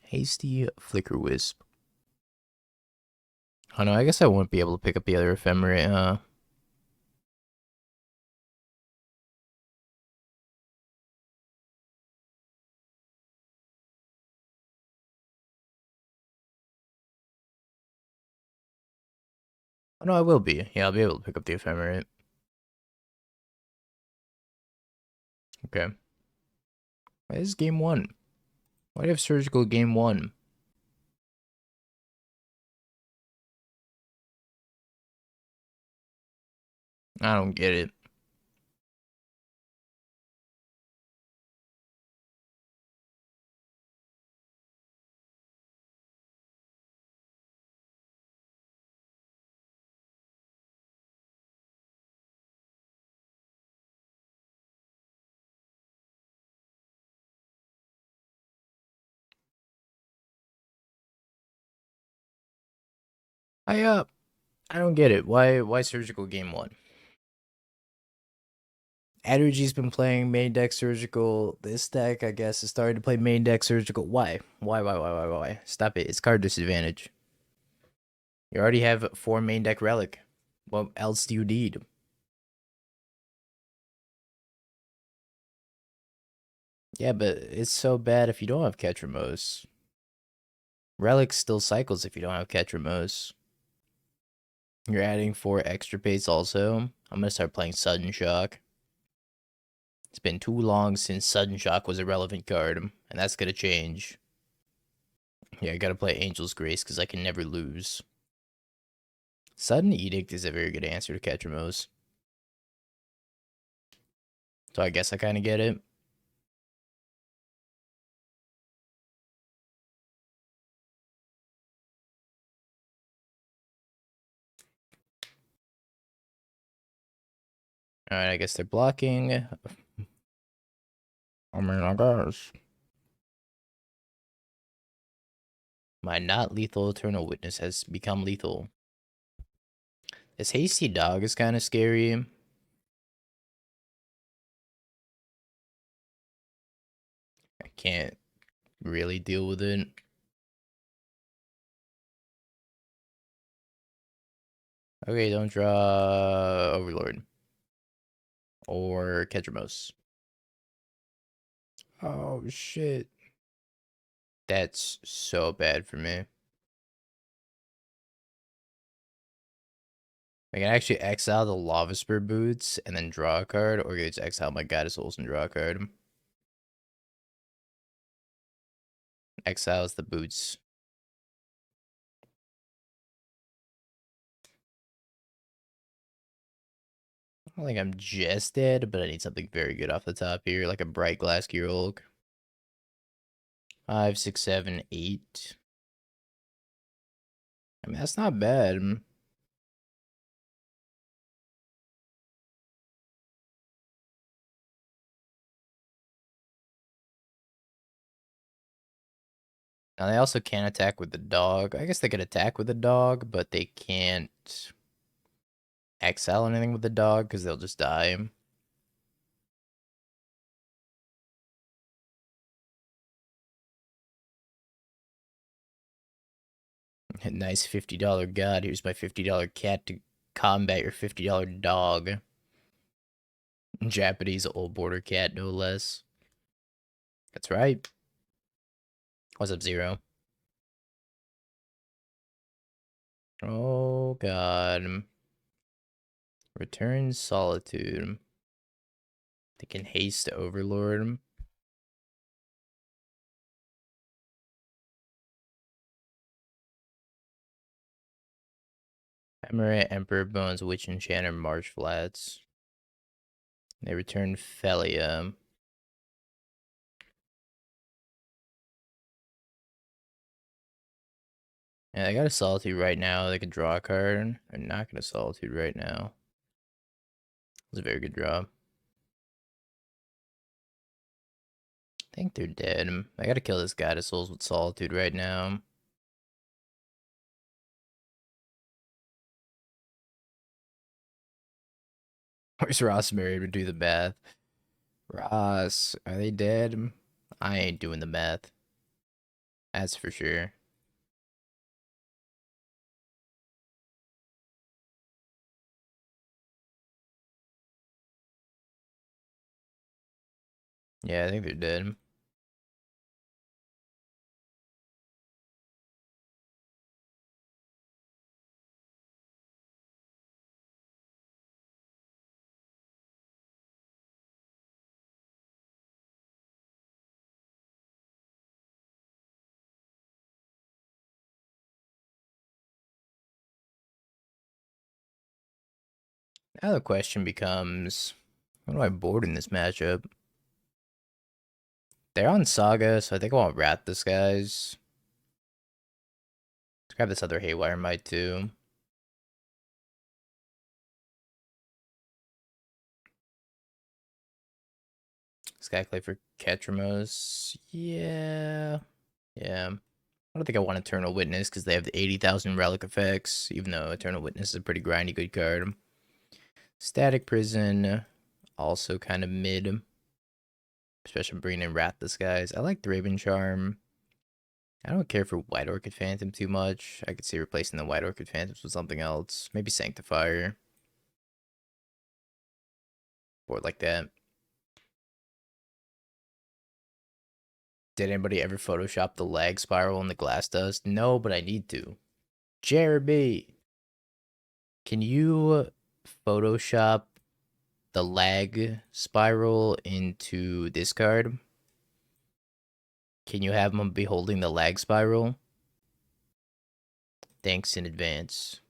Hasty Flicker Wisp. Oh no, I guess I won't be able to pick up the other Ephemerate, huh? Oh no, I will be. Yeah, I'll be able to pick up the Ephemerate. Okay. This is game 1. Why do you have Surgical game 1? I don't get it. I don't get it. Why Surgical game 1? Energy's been playing main deck Surgical. This deck, I guess, is starting to play main deck Surgical. Why? Why? Stop it. It's card disadvantage. You already have 4 main deck Relic. What else do you need? Yeah, but it's so bad if you don't have Ketramose. Relic still cycles if you don't have Ketramose. You're adding 4 extra pace also. I'm gonna start playing Sudden Shock. It's been too long since Sudden Shock was a relevant card, and that's gonna change. Yeah, I gotta play Angel's Grace because I can never lose. Sudden Edict is a very good answer to Ketramose. So I guess I kind of get it. Alright, I guess they're blocking. I mean, I guess. My not lethal Eternal Witness has become lethal. This Hasty Dog is kind of scary. I can't really deal with it. Okay, don't draw Overlord. Or Kedramos. Oh, shit. That's so bad for me. I can actually exile the Lava Spur Boots and then draw a card, or I can just exile my Goddess Souls and draw a card. Exiles the Boots. I don't think I'm just dead, but I need something very good off the top here, like a Brightglass Gearhulk. 5, 6, 7, 8. I mean, that's not bad. Now, they also can't attack with the dog. I guess they could attack with the dog, but they can't exile anything with the dog because they'll just die. A nice $50 god. Here's my $50 cat to combat your $50 dog. Japanese old border cat, no less. That's right. What's up, Zero? Oh, God. Return Solitude. They can haste Overlord. Ephemerate, Emperor Bones, Witch Enchanter, Marsh Flats. They return Felia. Yeah, they got a Solitude right now. They could draw a card. They're not going to Solitude right now. It's a very good draw. I think they're dead. I gotta kill this Goddess Souls with Solitude right now. Where's Ross married to do the math? Ross, are they dead? I ain't doing the math. That's for sure. Yeah, I think they're dead. Now the question becomes, what do I board in this matchup? They're on Saga, so I think I want Wrath Disguise. Let's grab this other Haywire Mite too. Skyclave for Ketramos. Yeah. Yeah. I don't think I want Eternal Witness because they have the 80,000 relic effects, even though Eternal Witness is a pretty grindy good card. Static Prison, also kind of mid. Especially bringing in Wrath Disguise. I like Thraben Charm. I don't care for White Orchid Phantom too much. I could see replacing the White Orchid Phantoms with something else. Maybe Sanctifier. Board like that. Did anybody ever Photoshop the lag spiral in the glass dust? No, but I need to. Jeremy, can you Photoshop the lag spiral into this card? Can you have them be holding the lag spiral? Thanks in advance.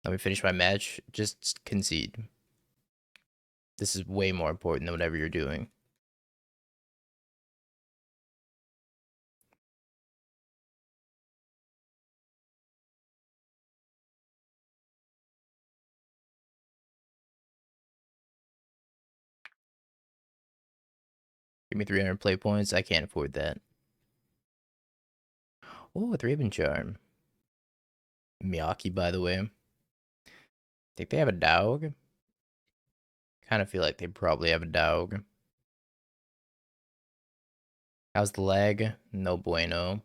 Let me finish my match. Just concede. This is way more important than whatever you're doing. Give me 300 play points. I can't afford that. Oh, a Thraben Charm. Miyaki, by the way. Think they have a dog? Kind of feel like they probably have a dog. How's the lag? No bueno.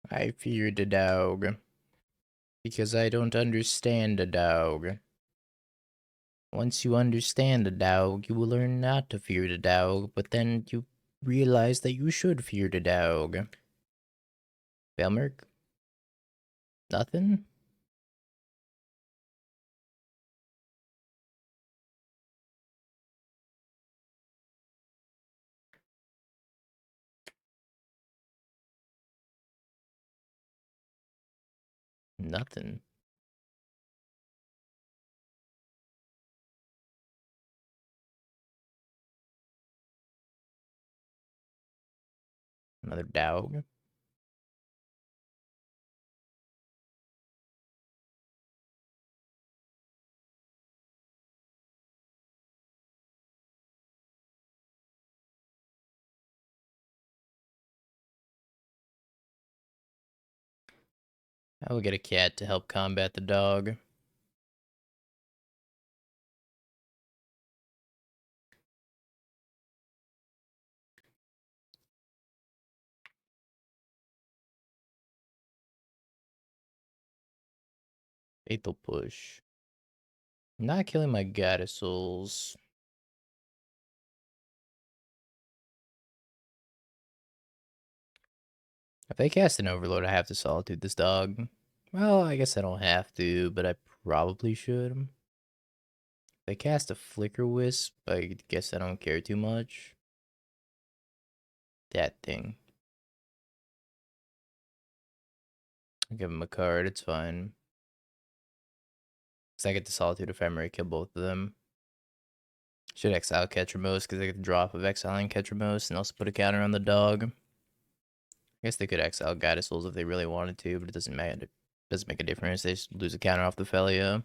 I feared a dog. Because I don't understand a dog. Once you understand a dog, you will learn not to fear the dog, but then you realize that you should fear the dog. Belmerk? Nothing? Nothing. Another dog? I will get a cat to help combat the dog. Fatal Push. Not killing my Goddess Souls. If they cast an Overload, I have to Solitude this dog. Well, I guess I don't have to, but I probably should. If they cast a Flicker Wisp, I guess I don't care too much. That thing. I'll give him a card, it's fine. Because I get the Solitude Ephemerate, kill both of them. Should exile Ketramos because I get the drop of exiling Ketramos and also put a counter on the dog. I guess they could exile Goddess Souls if they really wanted to, but it doesn't matter. It doesn't make a difference. They just lose a counter off the Felia.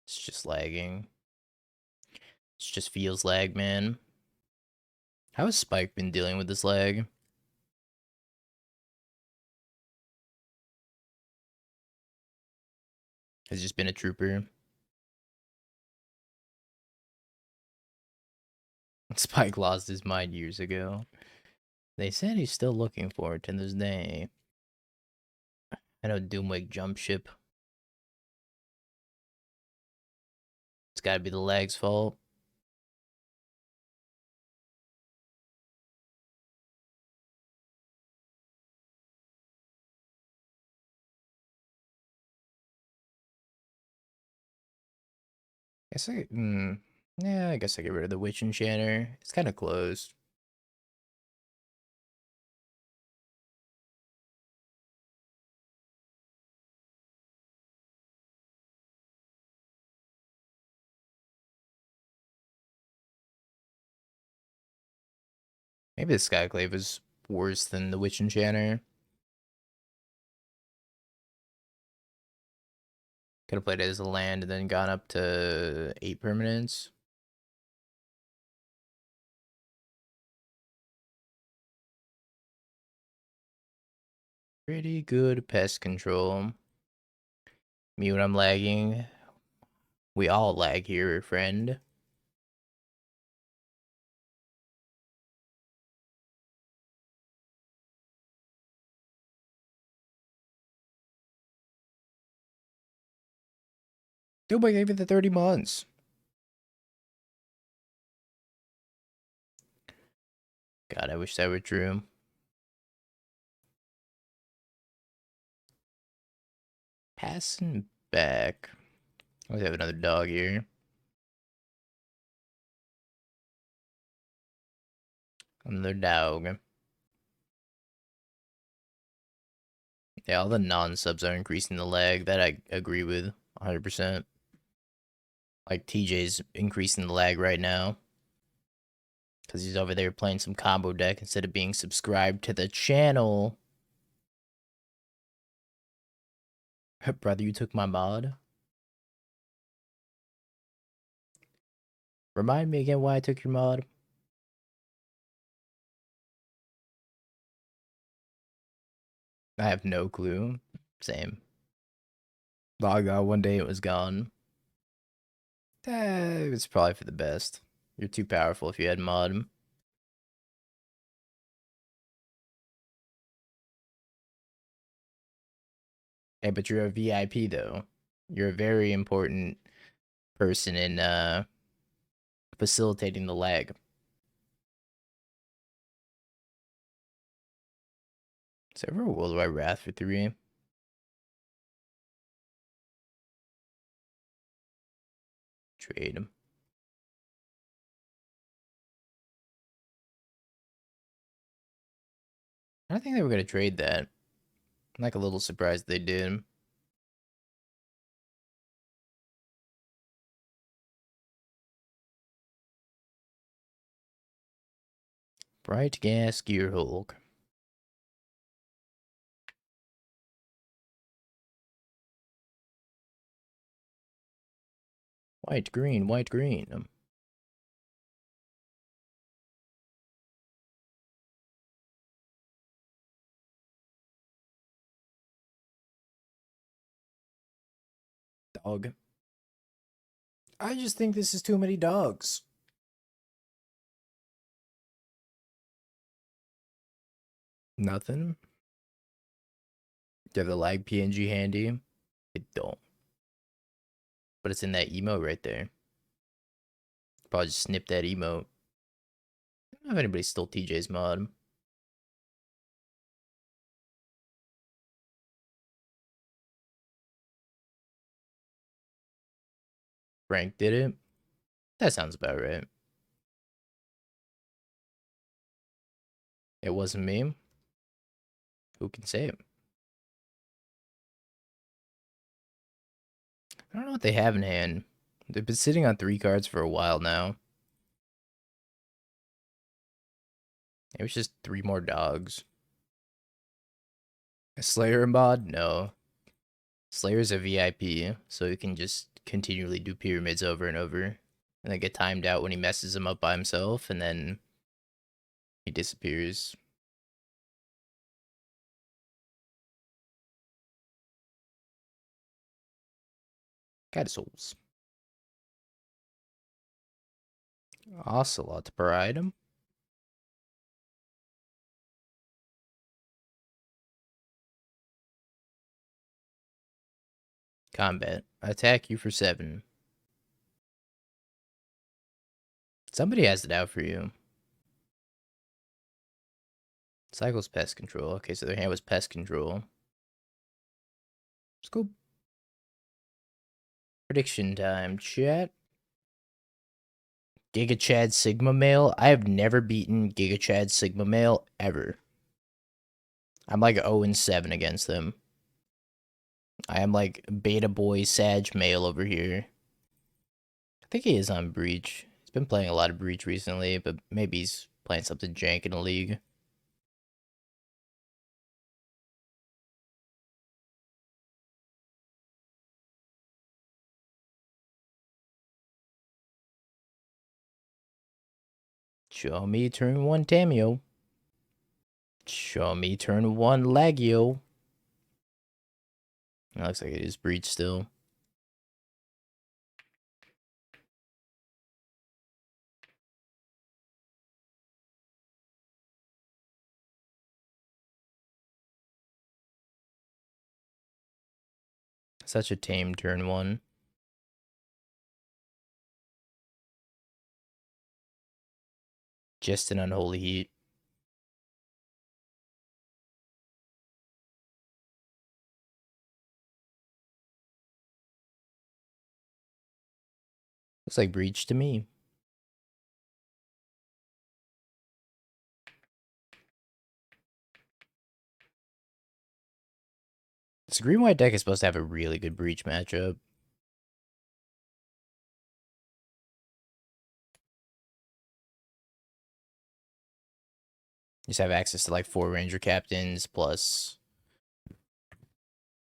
It's just lagging. It just feels lag, man. How has Spike been dealing with this lag? Has just been a trooper. Spike lost his mind years ago. They said he's still looking for it to this day. I know Doomwake jump ship. It's gotta be the lag's fault. Guess yeah, I guess I get rid of the Witch Enchanter. It's kind of closed. Maybe the Skyclave is worse than the Witch Enchanter. Could have played it as a land and then gone up to 8 permanents. Pretty good pest control. Me when I'm lagging. We all lag here, friend. Nobody gave it the 30 months. God, I wish that were true. Passing back. Let's have another dog here. Another dog. Yeah, all the non-subs are increasing the lag. That I agree with 100%. Like, TJ's increasing the lag right now. Because he's over there playing some combo deck instead of being subscribed to the channel. Brother, you took my mod? Remind me again why I took your mod. I have no clue. Same. Logged out one day, it was gone. It's probably for the best. You're too powerful if you had mod. Hey, but you're a VIP though. You're a very important person in facilitating the lag. Is there ever a Worldwide Wrath for 3? Trade him. I don't think they were gonna trade that. I'm like a little surprised they did. Brightglass Gearhulk. White, green, white, green. dog. I just think this is too many dogs. Nothing. Do you have the lag PNG handy? I don't. But it's in that emote right there. Probably just snip that emote. I don't know if anybody stole TJ's mod. Frank did it. That sounds about right. It wasn't me. Who can say it? I don't know what they have in hand. They've been sitting on 3 cards for a while now. It was just 3 more dogs. A Slayer mod? No. Slayer's a VIP, so he can just continually do pyramids over and over. And then get timed out when he messes them up by himself, and then he disappears. Got souls. Ocelot Pride. Combat. Attack you for 7. Somebody has it out for you. Cycles pest control. Okay, so their hand was pest control. Let's go. Prediction time, chat. Giga Chad Sigma Male. I have never beaten Giga Chad Sigma Male ever. I'm like 0-7 against them. I am like Beta Boy Sag Male over here. I think he is on Breach. He's been playing a lot of Breach recently, but maybe he's playing something jank in a league. Show me turn 1 Tamio. Show me turn 1 Lagio. It looks like it is Breach still. Such a tame turn 1. Just an Unholy Heat. Looks like Breach to me. This green-white deck is supposed to have a really good Breach matchup. Just have access to like 4 Ranger Captains plus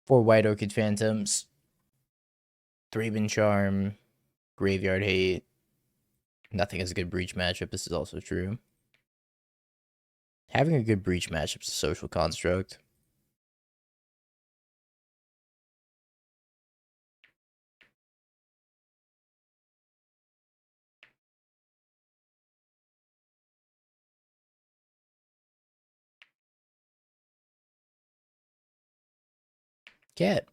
4 White Orchid Phantoms. Thraben Charm. Graveyard Hate. Nothing is a good Breach matchup. This is also true. Having a good Breach matchup is a social construct. Cat.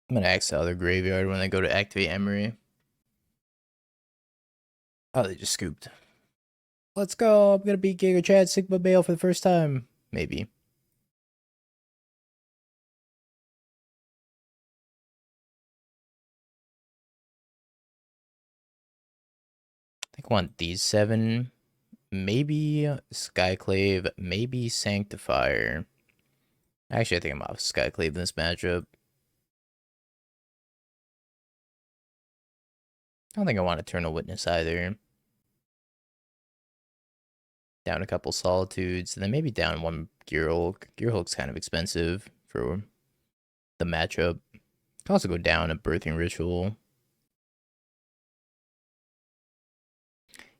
I'm gonna exile their graveyard when they go to activate Emery. Oh, they just scooped. Let's go. I'm gonna beat Giga Chad Sigma Male for the first time. Maybe. I think I want these 7. Maybe Skyclave. Maybe Sanctifier. Actually, I think I'm off Skyclave in this matchup. I don't think I want to turn a Witness either. Down a couple Solitudes, and then maybe down 1 Gearhulk. Gearhulk's kind of expensive for the matchup. Can also go down a Birthing Ritual.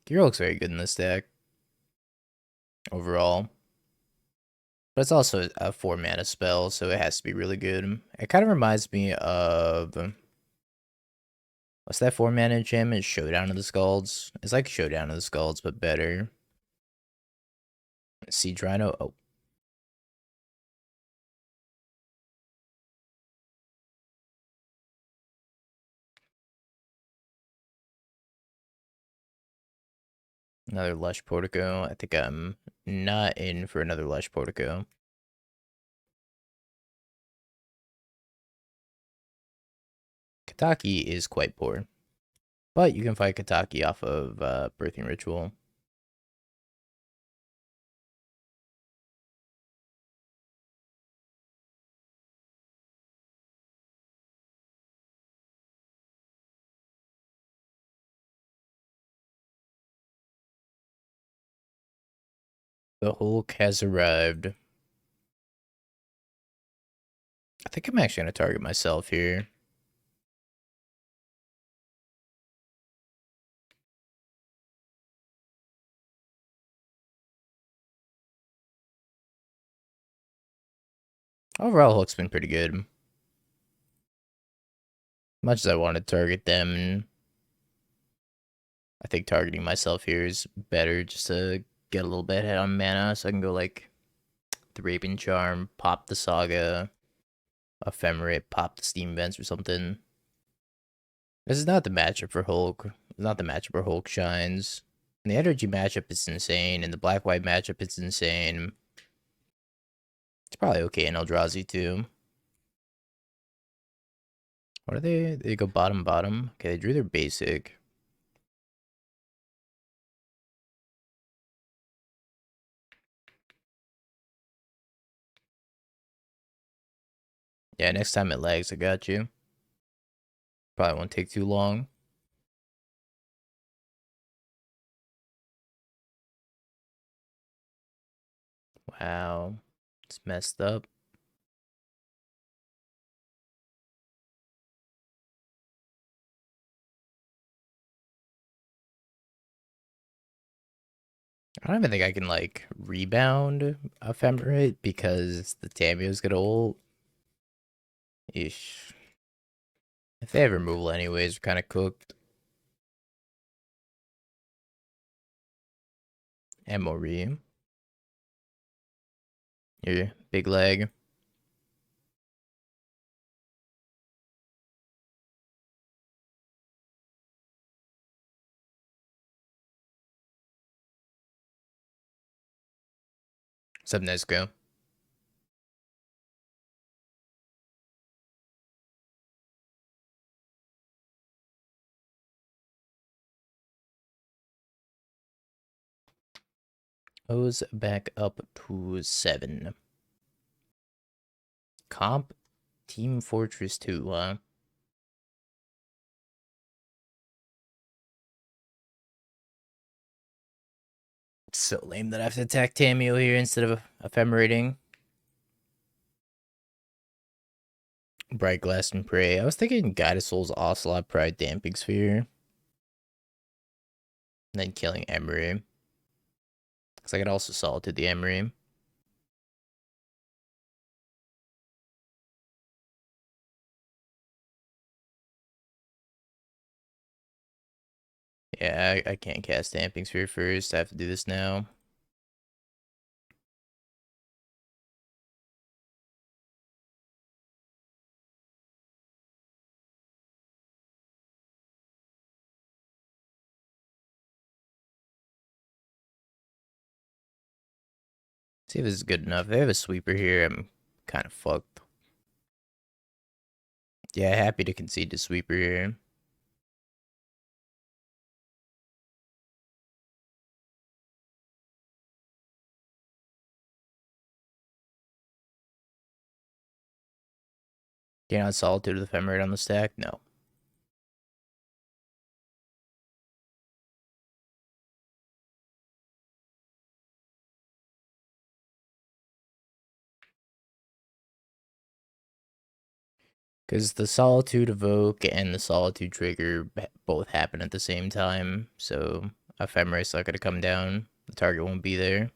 Gearhulk's very good in this deck overall. But it's also a 4 mana spell, so it has to be really good. It kind of reminds me of... What's that 4 mana enchantment? Showdown of the Scalds. It's like Showdown of the Scalds, but better. Siege Rhino. Oh. Another Lush Portico. I think I'm not in for another Lush Portico. Kataki is quite poor. But you can fight Kataki off of Birthing Ritual. The Hulk has arrived. I think I'm actually going to target myself here. Overall, Hulk's been pretty good. Much as I want to target them, I think targeting myself here is better just to get a little bit ahead on mana, so I can go like Thraben Charm, pop the Saga, Ephemerate, pop the Steam Vents or something. This is not the matchup for Hulk. It's not the matchup where Hulk shines. And the energy matchup is insane, and the black-white matchup is insane. It's probably okay in Eldrazi too. What are they? They go bottom, bottom. Okay, they drew their basic. Yeah, next time it lags, I got you. Probably won't take too long. Wow. It's messed up. I don't even think I can, like, rebound Ephemerate because the Tameo's gonna ult. Ish. If they have removal anyways, we're kind of cooked. Emory. Your big leg. What's up, Nesco? Goes back up to 7. Comp Team Fortress 2, huh? It's so lame that I have to attack Tameo here instead of ephemerating. Brightglass and Prey. I was thinking Guided Soul's Ocelot Pride Damping Sphere. And then killing Emery. Because I could also Solitude the Emery. Yeah, I can't cast Damping Sphere first. I have to do this now. See if this is good enough. If they have a sweeper here, I'm kind of fucked. Yeah, happy to concede the sweeper here. Can I Solitude with Ephemerate on the stack? No. Because the Solitude Evoke and the Solitude Trigger both happen at the same time, so Ephemerate's not going to come down. The target won't be there.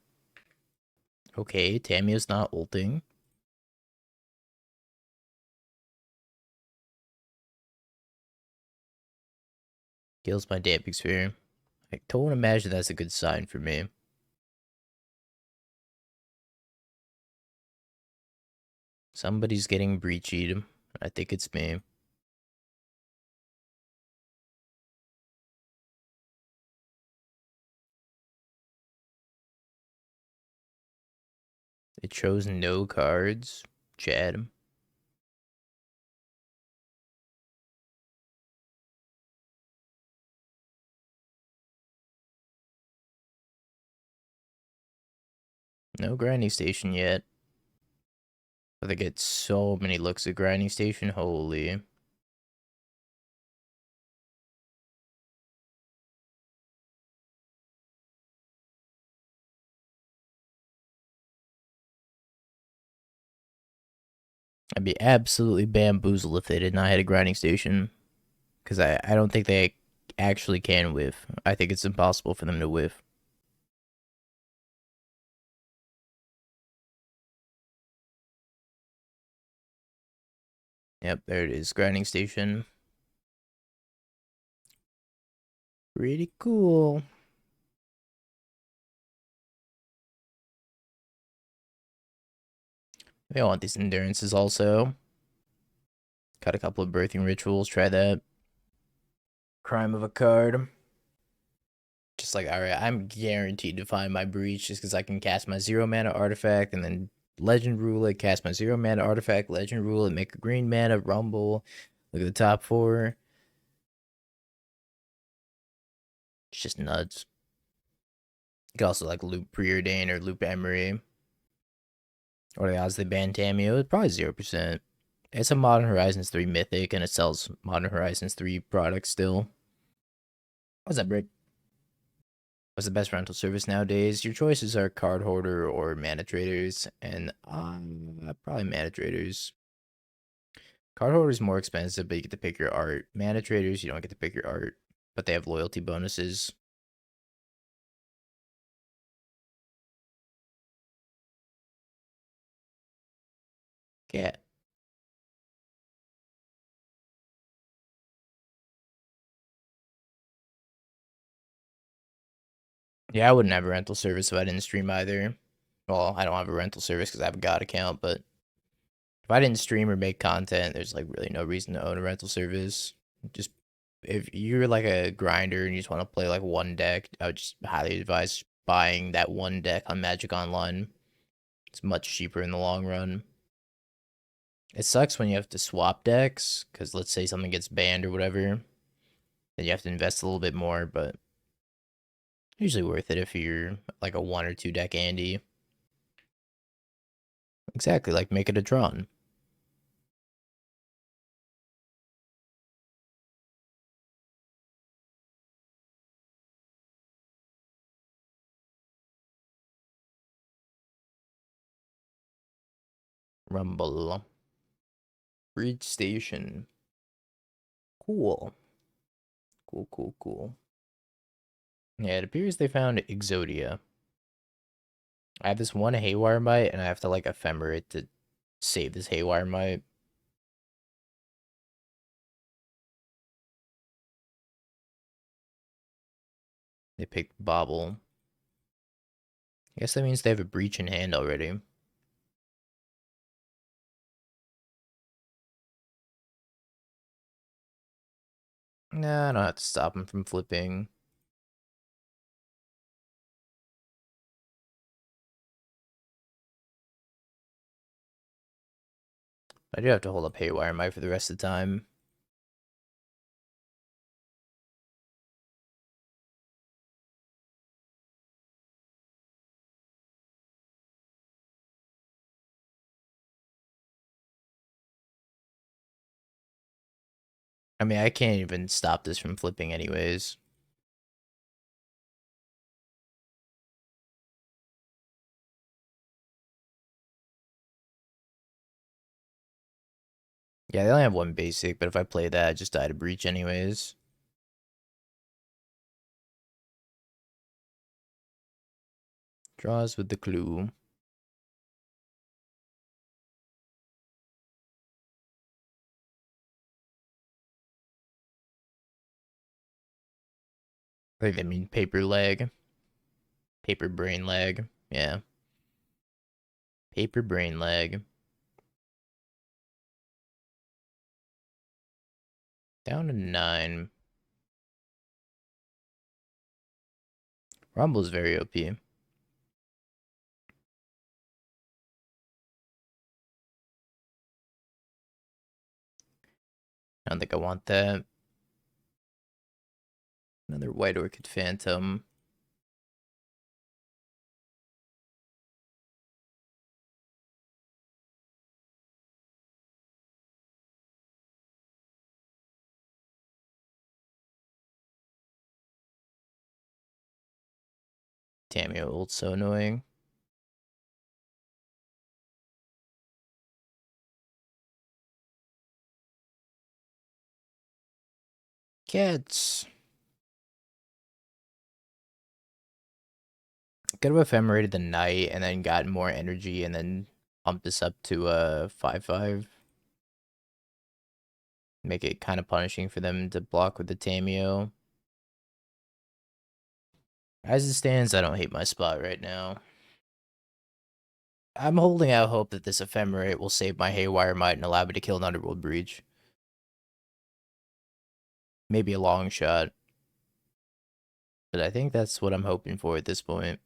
Okay, Tammy's not ulting. Kills my Damping Sphere. I don't imagine that's a good sign for me. Somebody's getting breached. I think it's me. It chose no cards. Chad. No grinding station yet. But they get so many looks at grinding station. Holy. I'd be absolutely bamboozled if they did not hit a grinding station. Because I don't think they actually can whiff. I think it's impossible for them to whiff. Yep, there it is. Grinding station. Pretty cool. They want these endurances also. Got a couple of birthing rituals. Try that. Crime of a card. Just like, alright, I'm guaranteed to find my breach just because I can cast my 0-mana artifact and then legend rule it, cast my 0-mana artifact, legend rule it, make a green mana, rumble. Look at the top 4. It's just nuts. You can also like loop Preordain or loop Emery. Or the odds they ban Tamiyo, it's probably 0%. It's a Modern Horizons 3 mythic and it sells Modern Horizons 3 products still. What's up, Brick? What's the best rental service nowadays? Your choices are card hoarder or mana traders, and probably mana traders. Card hoarder is more expensive, but you get to pick your art. Mana traders, you don't get to pick your art, but they have loyalty bonuses. Cat. Yeah, I wouldn't have a rental service if I didn't stream either. Well, I don't have a rental service because I have a God account, but if I didn't stream or make content, there's like really no reason to own a rental service. Just if you're like a grinder and you just want to play like one deck, I would just highly advise buying that one deck on Magic Online. It's much cheaper in the long run. It sucks when you have to swap decks, because let's say something gets banned or whatever, then you have to invest a little bit more, but usually worth it if you're like a 1 or 2 deck Andy. Exactly, like make it a drawn. Rumble. Breach Station. Cool. Cool, cool, cool. Yeah, it appears they found Exodia. I have this one Haywire Mite, and I have to like Ephemerate to save this Haywire Mite. They picked Bobble. I guess that means they have a breach in hand already. Nah, I don't have to stop them from flipping. I do have to hold up Haywire Mite for the rest of the time. I mean, I can't even stop this from flipping anyways. Yeah, they only have one basic, but if I play that, I just die to breach anyways. Draws with the clue. I think they mean paper lag. Paper brain lag. Yeah. Paper brain lag. Down to 9. Rumble's very OP. I don't think I want that. Another White Orchid Phantom. Tameo ult so annoying. Cats. Could have ephemerated the Knight and then got more energy and then pumped this up to 5/5. Make it kind of punishing for them to block with the Tameo. As it stands, I don't hate my spot right now. I'm holding out hope that this Ephemerate will save my Haywire Mite and allow me to kill an Underworld Breach. Maybe a long shot. But I think that's what I'm hoping for at this point.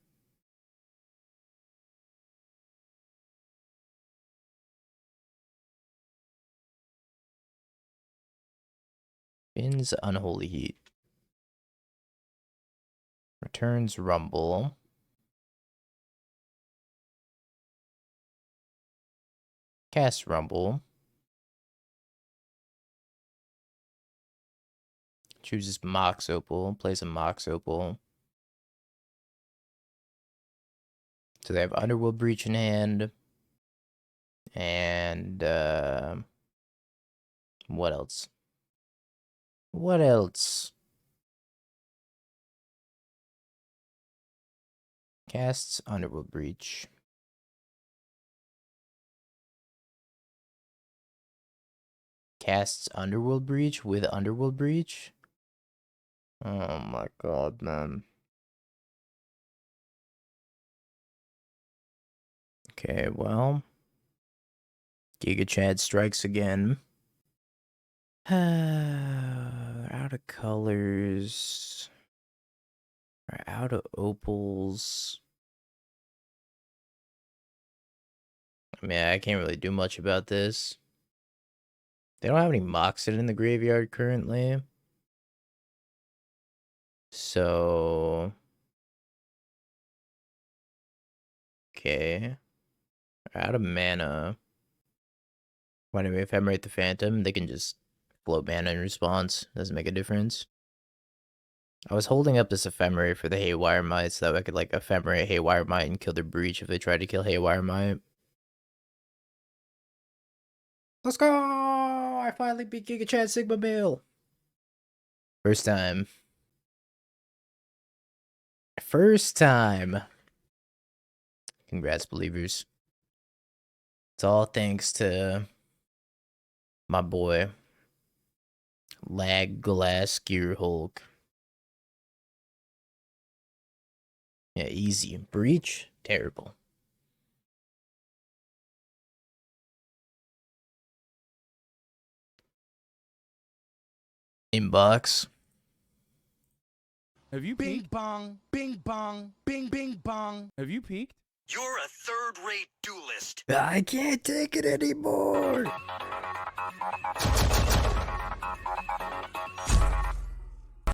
Spins Unholy Heat. Returns Rumble. Cast Rumble. Chooses Mox Opal. Plays a Mox Opal. So they have Underworld Breach in hand. And what else? What else? Casts Underworld Breach. Casts Underworld Breach with Underworld Breach? Oh my god, man. Okay, well. Giga Chad strikes again. Out of colors. We're out of opals. I mean, I can't really do much about this. They don't have any Moxit in the graveyard currently. So... okay. Out of mana. Why do we ephemerate the Phantom? They can just float mana in response. Doesn't make a difference. I was holding up this Ephemerate for the Haywire Mite so that I could like Ephemerate Haywire Mite and kill their Breach if they tried to kill Haywire Mite. Let's go! I finally beat Giga Chad Sigma Male. First time. First time. Congrats, believers. It's all thanks to my boy, Brightglass Gearhulk. Yeah, easy. Breach, terrible. Inbox. Have you Bing peeked? bong, bing bong, bing bing bong. Have you peeked? You're a third-rate duelist. I can't take it anymore.